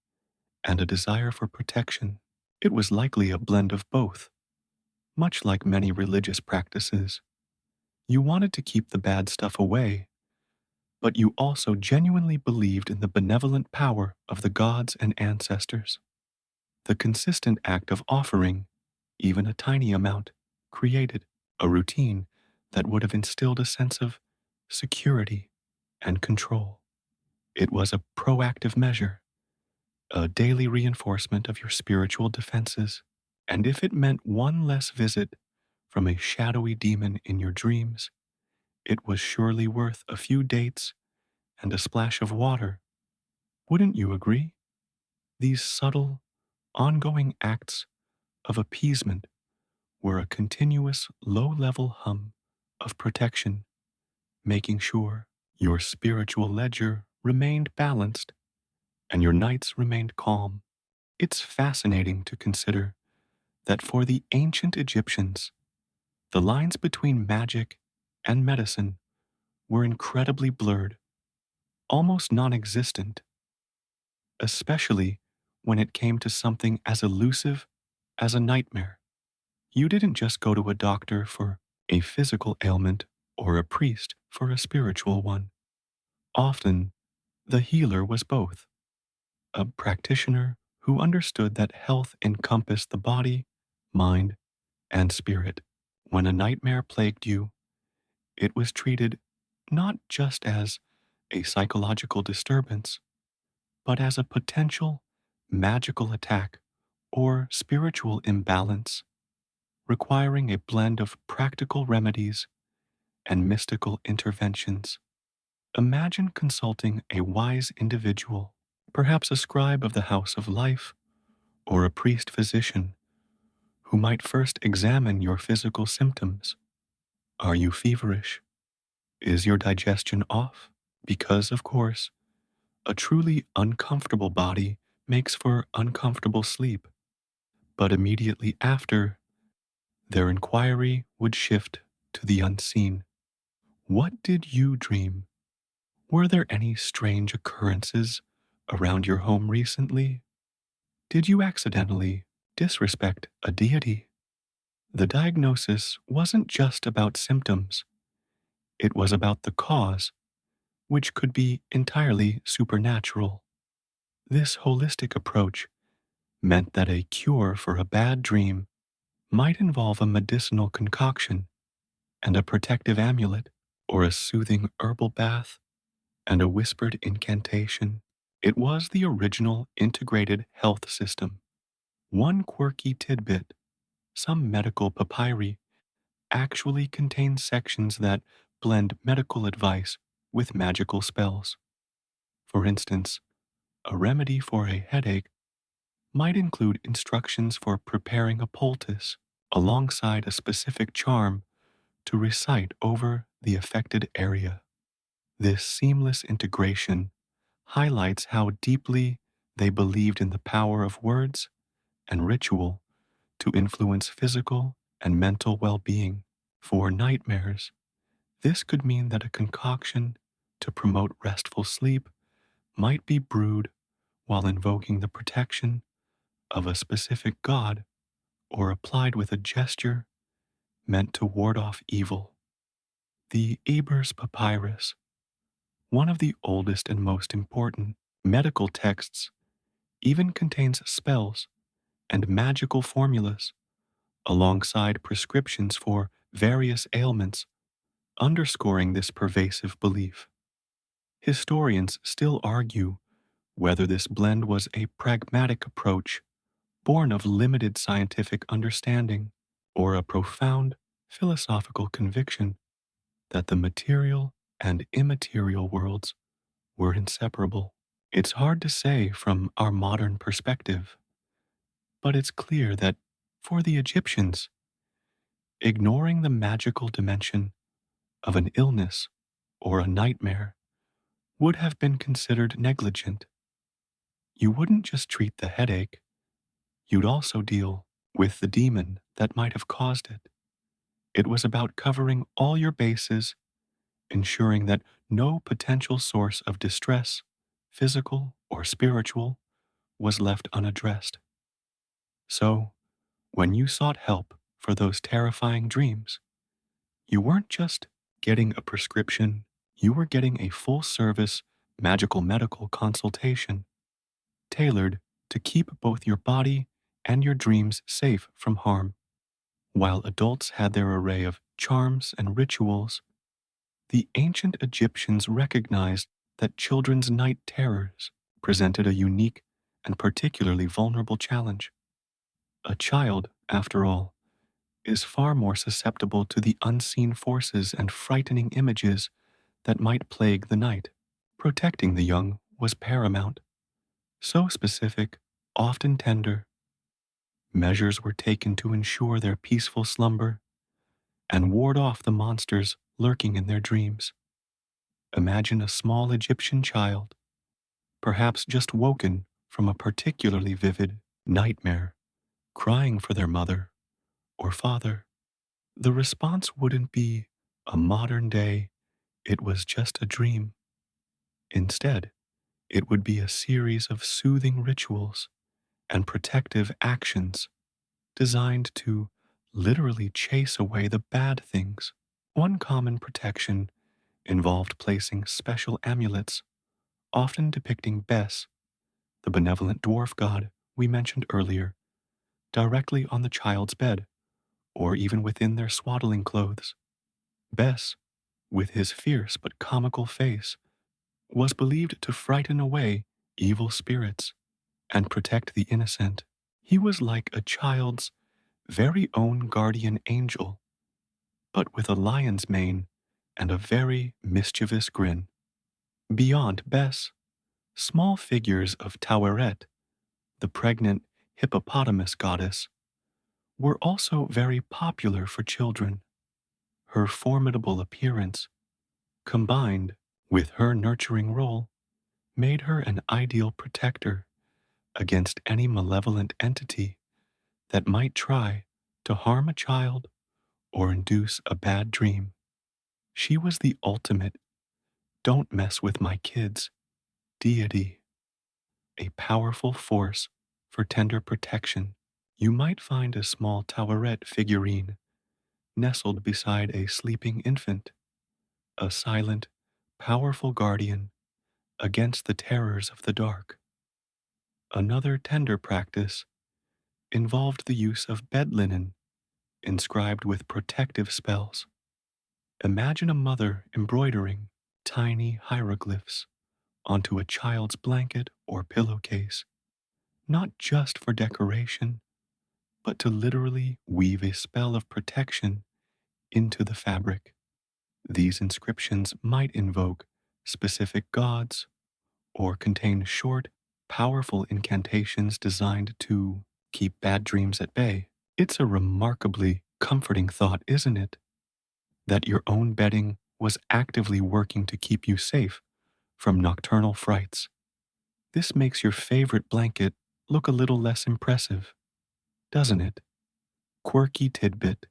Speaker 1: and a desire for protection. It was likely a blend of both, much like many religious practices. You wanted to keep the bad stuff away, but you also genuinely believed in the benevolent power of the gods and ancestors. The consistent act of offering, even a tiny amount, created a routine that would have instilled a sense of security and control. It was a proactive measure, a daily reinforcement of your spiritual defenses. And if it meant one less visit from a shadowy demon in your dreams, it was surely worth a few dates and a splash of water. Wouldn't you agree? These subtle, ongoing acts of appeasement were a continuous low-level hum of protection, making sure your spiritual ledger remained balanced and your nights remained calm. It's fascinating to consider that for the ancient Egyptians, the lines between magic and medicine were incredibly blurred, almost non-existent, especially when it came to something as elusive as a nightmare. You didn't just go to a doctor for a physical ailment or a priest for a spiritual one. Often, The healer was both a practitioner who understood that health encompassed the body, mind, and spirit. When a nightmare plagued you, it was treated not just as a psychological disturbance, but as a potential magical attack or spiritual imbalance, requiring a blend of practical remedies and mystical interventions. Imagine consulting a wise individual, perhaps a scribe of the House of Life or a priest physician, who might first examine your physical symptoms. Are you feverish? Is your digestion off? Because, of course, a truly uncomfortable body makes for uncomfortable sleep. But immediately after, their inquiry would shift to the unseen. What did you dream? Were there any strange occurrences around your home recently? Did you accidentally disrespect a deity? The diagnosis wasn't just about symptoms, it was about the cause, which could be entirely supernatural. This holistic approach meant that a cure for a bad dream might involve a medicinal concoction and a protective amulet, or a soothing herbal bath and a whispered incantation. It was the original integrated health system. One quirky tidbit: some medical papyri actually contain sections that blend medical advice with magical spells. For instance, a remedy for a headache might include instructions for preparing a poultice alongside a specific charm to recite over the affected area. This seamless integration highlights how deeply they believed in the power of words and ritual to influence physical and mental well being. For nightmares, this could mean that a concoction to promote restful sleep might be brewed while invoking the protection of a specific god or applied with a gesture meant to ward off evil. The Eber's Papyrus, one of the oldest and most important medical texts, even contains spells and magical formulas alongside prescriptions for various ailments, underscoring this pervasive belief. Historians still argue whether this blend was a pragmatic approach born of limited scientific understanding or a profound philosophical conviction that the material and immaterial worlds were inseparable. It's hard to say from our modern perspective, but it's clear that for the Egyptians, ignoring the magical dimension of an illness or a nightmare would have been considered negligent. You wouldn't just treat the headache, you'd also deal with the demon that might have caused it. It was about covering all your bases, ensuring that no potential source of distress, physical or spiritual, was left unaddressed. So, when you sought help for those terrifying dreams, you weren't just getting a prescription, you were getting a full service magical medical consultation tailored to keep both your body and your dreams safe from harm. While adults had their array of charms and rituals, the ancient Egyptians recognized that children's night terrors presented a unique and particularly vulnerable challenge. A child, after all, is far more susceptible to the unseen forces and frightening images that might plague the night. Protecting the young was paramount. So specific, often tender, measures were taken to ensure their peaceful slumber and ward off the monsters lurking in their dreams. Imagine a small Egyptian child, perhaps just woken from a particularly vivid nightmare, crying for their mother or father. The response wouldn't be a modern day, "it was just a dream." Instead, it would be a series of soothing rituals and protective actions designed to literally chase away the bad things. One common protection involved placing special amulets often depicting Bes, the benevolent dwarf god we mentioned earlier, directly on the child's bed, or even within their swaddling clothes. Bes, with his fierce but comical face, was believed to frighten away evil spirits and protect the innocent. He was like a child's very own guardian angel, but with a lion's mane and a very mischievous grin. Beyond Bes, small figures of Taweret, the pregnant hippopotamus goddess, were also very popular for children. Her formidable appearance, combined with her nurturing role, made her an ideal protector against any malevolent entity that might try to harm a child or induce a bad dream. She was the ultimate "don't mess with my kids" deity, a powerful force for tender protection. You might find a small Taweret figurine nestled beside a sleeping infant, a silent, powerful guardian against the terrors of the dark. Another tender practice involved the use of bed linen inscribed with protective spells. Imagine a mother embroidering tiny hieroglyphs onto a child's blanket or pillowcase, not just for decoration, but to literally weave a spell of protection into the fabric. These inscriptions might invoke specific gods or contain short, powerful incantations designed to keep bad dreams at bay. It's a remarkably comforting thought, isn't it? That your own bedding was actively working to keep you safe from nocturnal frights. This makes your favorite blanket look a little less impressive, doesn't it? Quirky tidbit.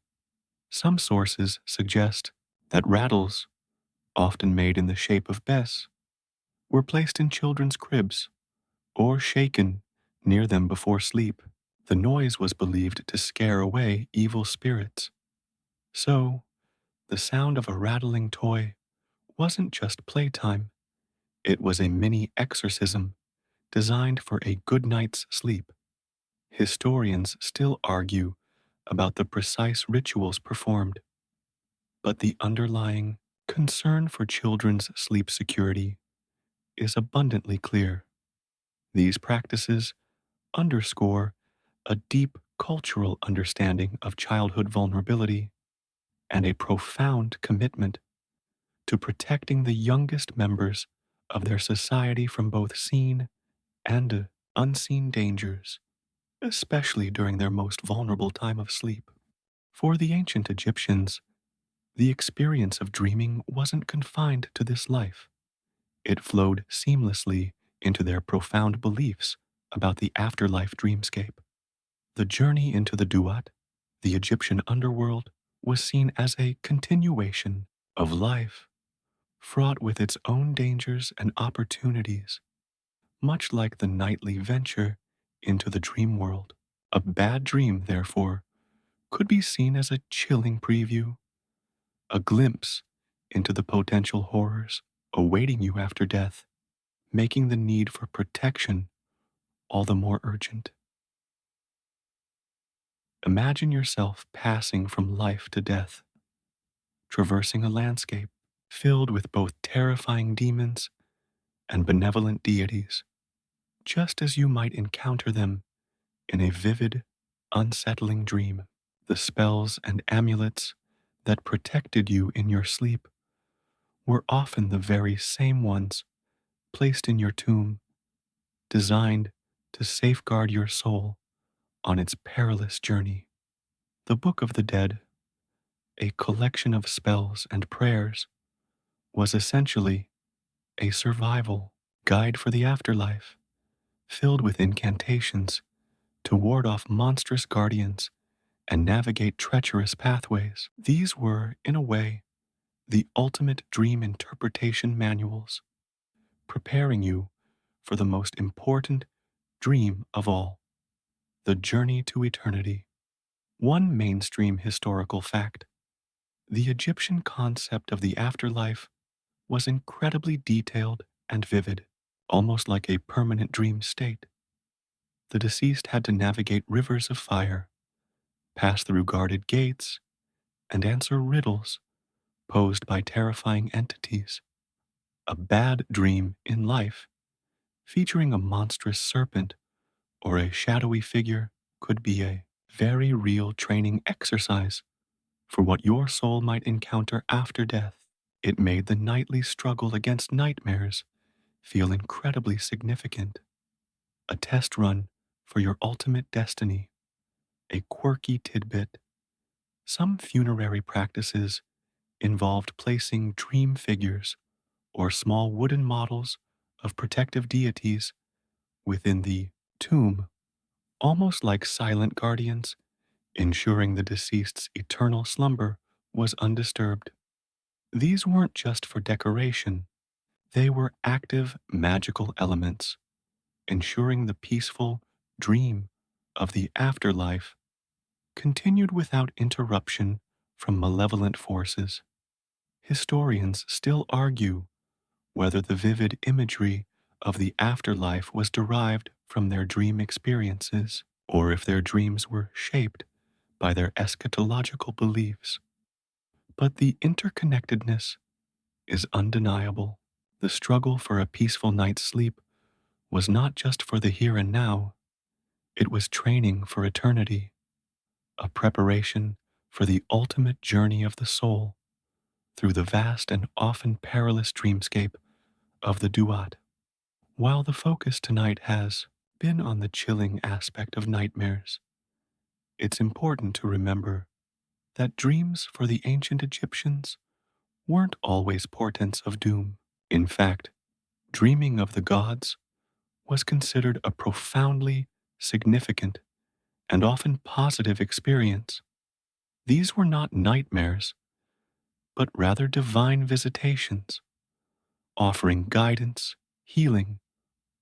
Speaker 1: Some sources suggest that rattles, often made in the shape of Bes, were placed in children's cribs or shaken near them before sleep. The noise was believed to scare away evil spirits. So, the sound of a rattling toy wasn't just playtime, it was a mini exorcism designed for a good night's sleep. Historians still argue about the precise rituals performed, but the underlying concern for children's sleep security is abundantly clear. These practices underscore a deep cultural understanding of childhood vulnerability and a profound commitment to protecting the youngest members of their society from both seen and unseen dangers, especially during their most vulnerable time of sleep. For the ancient Egyptians, the experience of dreaming wasn't confined to this life. It flowed seamlessly into their profound beliefs about the afterlife dreamscape. The journey into the Duat, the Egyptian underworld, was seen as a continuation of life, fraught with its own dangers and opportunities, much like the nightly venture into the dream world. A bad dream, therefore, could be seen as a chilling preview, a glimpse into the potential horrors awaiting you after death, making the need for protection all the more urgent. Imagine yourself passing from life to death, traversing a landscape filled with both terrifying demons and benevolent deities, just as you might encounter them in a vivid, unsettling dream. The spells and amulets that protected you in your sleep were often the very same ones placed in your tomb, designed to safeguard your soul on its perilous journey. The Book of the Dead, a collection of spells and prayers, was essentially a survival guide for the afterlife, filled with incantations to ward off monstrous guardians and navigate treacherous pathways. These were, in a way, the ultimate dream interpretation manuals, preparing you for the most important dream of all, the journey to eternity. One mainstream historical fact: the Egyptian concept of the afterlife was incredibly detailed and vivid. almost like a permanent dream state. The deceased had to navigate rivers of fire, pass through guarded gates, and answer riddles posed by terrifying entities. A bad dream in life, featuring a monstrous serpent or a shadowy figure, could be a very real training exercise for what your soul might encounter after death. It made the nightly struggle against nightmares feel incredibly significant. A test run for your ultimate destiny, a quirky tidbit. Some funerary practices involved placing dream figures or small wooden models of protective deities within the tomb, almost like silent guardians, ensuring the deceased's eternal slumber was undisturbed. These weren't just for decoration, they were active magical elements, ensuring the peaceful dream of the afterlife continued without interruption from malevolent forces. Historians still argue whether the vivid imagery of the afterlife was derived from their dream experiences or if their dreams were shaped by their eschatological beliefs. But the interconnectedness is undeniable. The struggle for a peaceful night's sleep was not just for the here and now, it was training for eternity, a preparation for the ultimate journey of the soul through the vast and often perilous dreamscape of the duat. While the focus tonight has been on the chilling aspect of nightmares, it's important to remember that dreams for the ancient Egyptians weren't always portents of doom. In fact, dreaming of the gods was considered a profoundly significant and often positive experience. These were not nightmares, but rather divine visitations, offering guidance, healing,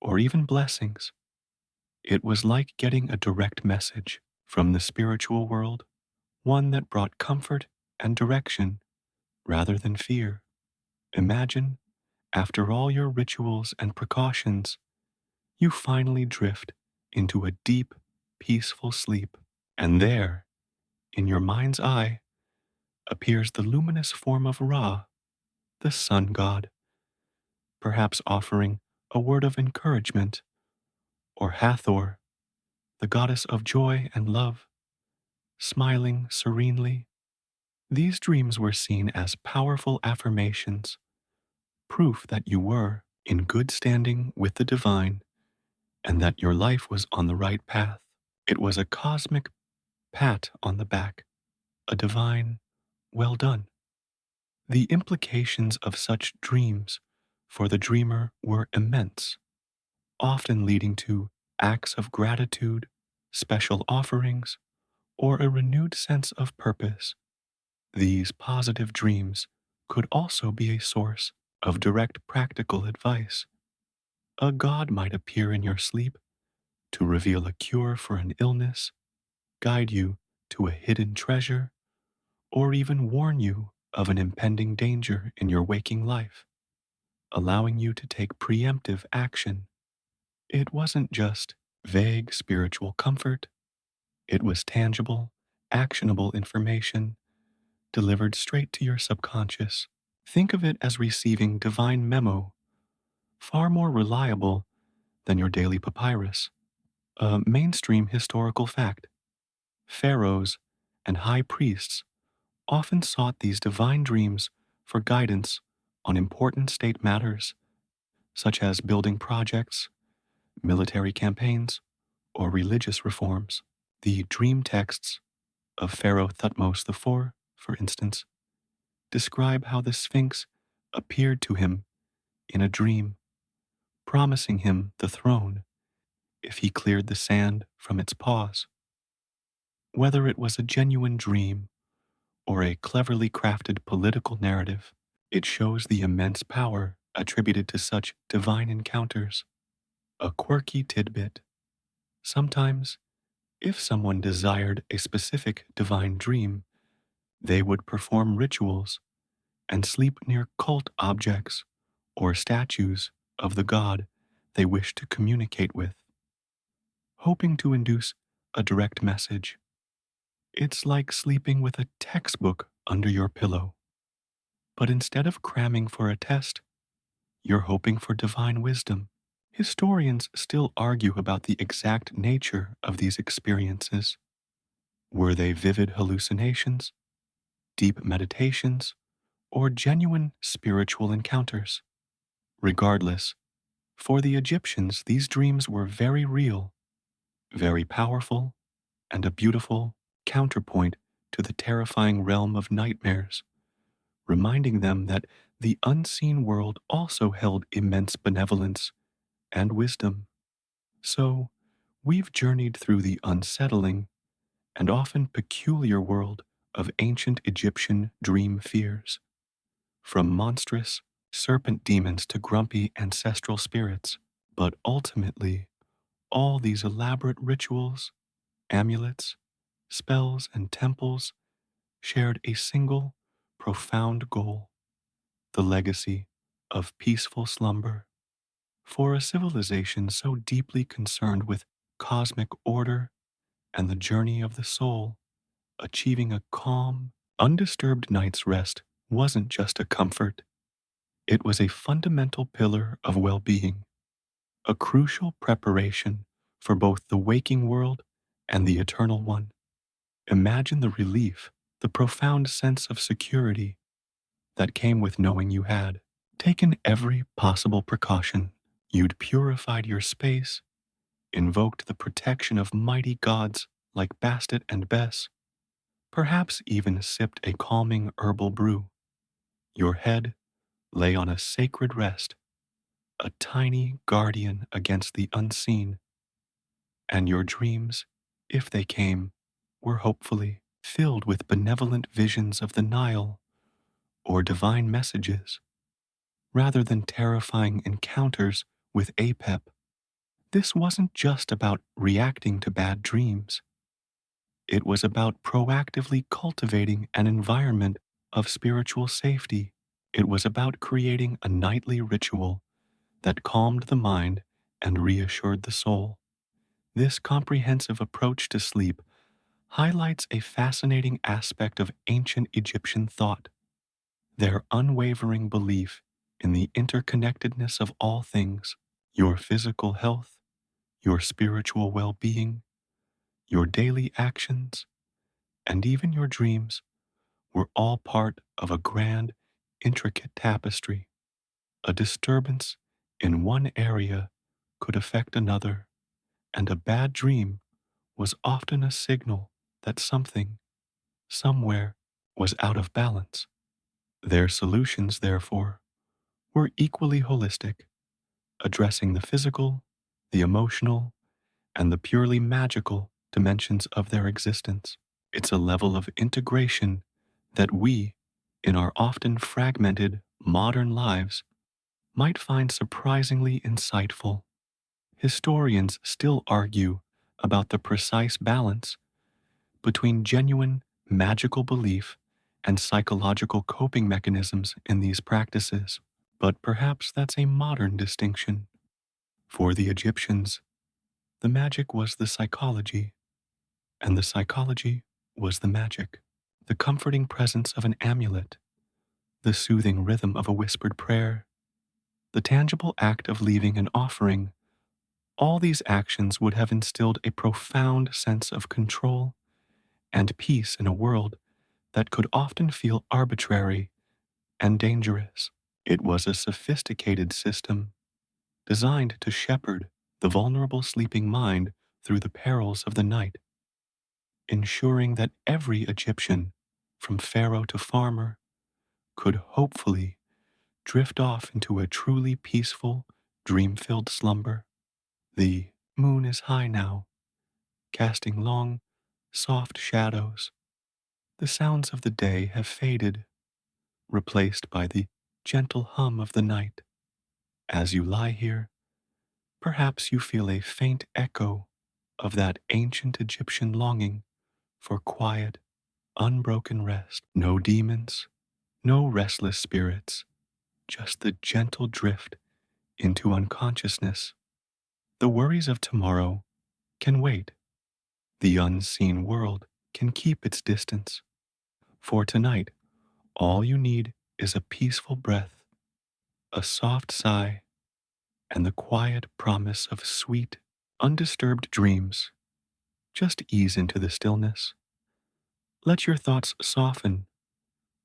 Speaker 1: or even blessings. It was like getting a direct message from the spiritual world, one that brought comfort and direction rather than fear. Imagine, after all your rituals and precautions, you finally drift into a deep, peaceful sleep, and there, in your mind's eye, appears the luminous form of Ra, the sun god, perhaps offering a word of encouragement, or Hathor, the goddess of joy and love, smiling serenely. These dreams were seen as powerful affirmations, proof that you were in good standing with the divine and that your life was on the right path. It was a cosmic pat on the back, a divine, well done. The implications of such dreams for the dreamer were immense, often leading to acts of gratitude, special offerings, or a renewed sense of purpose. These positive dreams could also be a source of direct practical advice. A god might appear in your sleep to reveal a cure for an illness, guide you to a hidden treasure, or even warn you of an impending danger in your waking life, allowing you to take preemptive action. It wasn't just vague spiritual comfort, it was tangible, actionable information delivered straight to your subconscious. Think of it as receiving divine memo, far more reliable than your daily papyrus. A mainstream historical fact. Pharaohs and high priests often sought these divine dreams for guidance on important state matters, such as building projects, military campaigns, or religious reforms. The dream texts of Pharaoh Thutmose IV, for instance, describe how the Sphinx appeared to him in a dream, promising him the throne if he cleared the sand from its paws. Whether it was a genuine dream or a cleverly crafted political narrative, it shows the immense power attributed to such divine encounters. A quirky tidbit. Sometimes, if someone desired a specific divine dream, they would perform rituals and sleep near cult objects or statues of the god they wish to communicate with, hoping to induce a direct message. It's like sleeping with a textbook under your pillow. But instead of cramming for a test, you're hoping for divine wisdom. Historians still argue about the exact nature of these experiences. Were they vivid hallucinations, deep meditations, or genuine spiritual encounters? Regardless, for the Egyptians, these dreams were very real, very powerful, and a beautiful counterpoint to the terrifying realm of nightmares, reminding them that the unseen world also held immense benevolence and wisdom. So, we've journeyed through the unsettling and often peculiar world of ancient Egyptian dream fears, from monstrous serpent demons to grumpy ancestral spirits. But ultimately, all these elaborate rituals, amulets, spells, and temples shared a single, profound goal: the legacy of peaceful slumber. For a civilization so deeply concerned with cosmic order and the journey of the soul, achieving a calm, undisturbed night's rest wasn't just a comfort, it was a fundamental pillar of well being, a crucial preparation for both the waking world and the eternal one. Imagine the relief, the profound sense of security that came with knowing you had taken every possible precaution. You'd purified your space, invoked the protection of mighty gods like Bastet and Bes, perhaps even sipped a calming herbal brew. Your head lay on a sacred rest, a tiny guardian against the unseen, and your dreams, if they came, were hopefully filled with benevolent visions of the Nile or divine messages, rather than terrifying encounters with Apep. This wasn't just about reacting to bad dreams. It was about proactively cultivating an environment of spiritual safety. It was about creating a nightly ritual that calmed the mind and reassured the soul. This comprehensive approach to sleep highlights a fascinating aspect of ancient Egyptian thought: their unwavering belief in the interconnectedness of all things. Your physical health, your spiritual well being, your daily actions, and even your dreams were all part of a grand, intricate tapestry. A disturbance in one area could affect another, and a bad dream was often a signal that something, somewhere, was out of balance. Their solutions, therefore, were equally holistic, addressing the physical, the emotional, and the purely magical dimensions of their existence. It's a level of integration that we, in our often fragmented modern lives, might find surprisingly insightful. Historians still argue about the precise balance between genuine magical belief and psychological coping mechanisms in these practices, but perhaps that's a modern distinction. For the Egyptians, the magic was the psychology, and the psychology was the magic. The comforting presence of an amulet, the soothing rhythm of a whispered prayer, the tangible act of leaving an offering, all these actions would have instilled a profound sense of control and peace in a world that could often feel arbitrary and dangerous. It was a sophisticated system designed to shepherd the vulnerable sleeping mind through the perils of the night, ensuring that every Egyptian, from pharaoh to farmer, could hopefully drift off into a truly peaceful, dream-filled slumber. The moon is high now, casting long, soft shadows. The sounds of the day have faded, replaced by the gentle hum of the night. As you lie here, perhaps you feel a faint echo of that ancient Egyptian longing for quiet, unbroken rest. No demons, no restless spirits, just the gentle drift into unconsciousness. The worries of tomorrow can wait. The unseen world can keep its distance. For tonight, all you need is a peaceful breath, a soft sigh, and the quiet promise of sweet, undisturbed dreams. Just ease into the stillness. Let your thoughts soften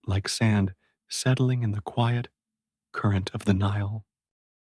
Speaker 1: like sand settling in the quiet current of the Nile.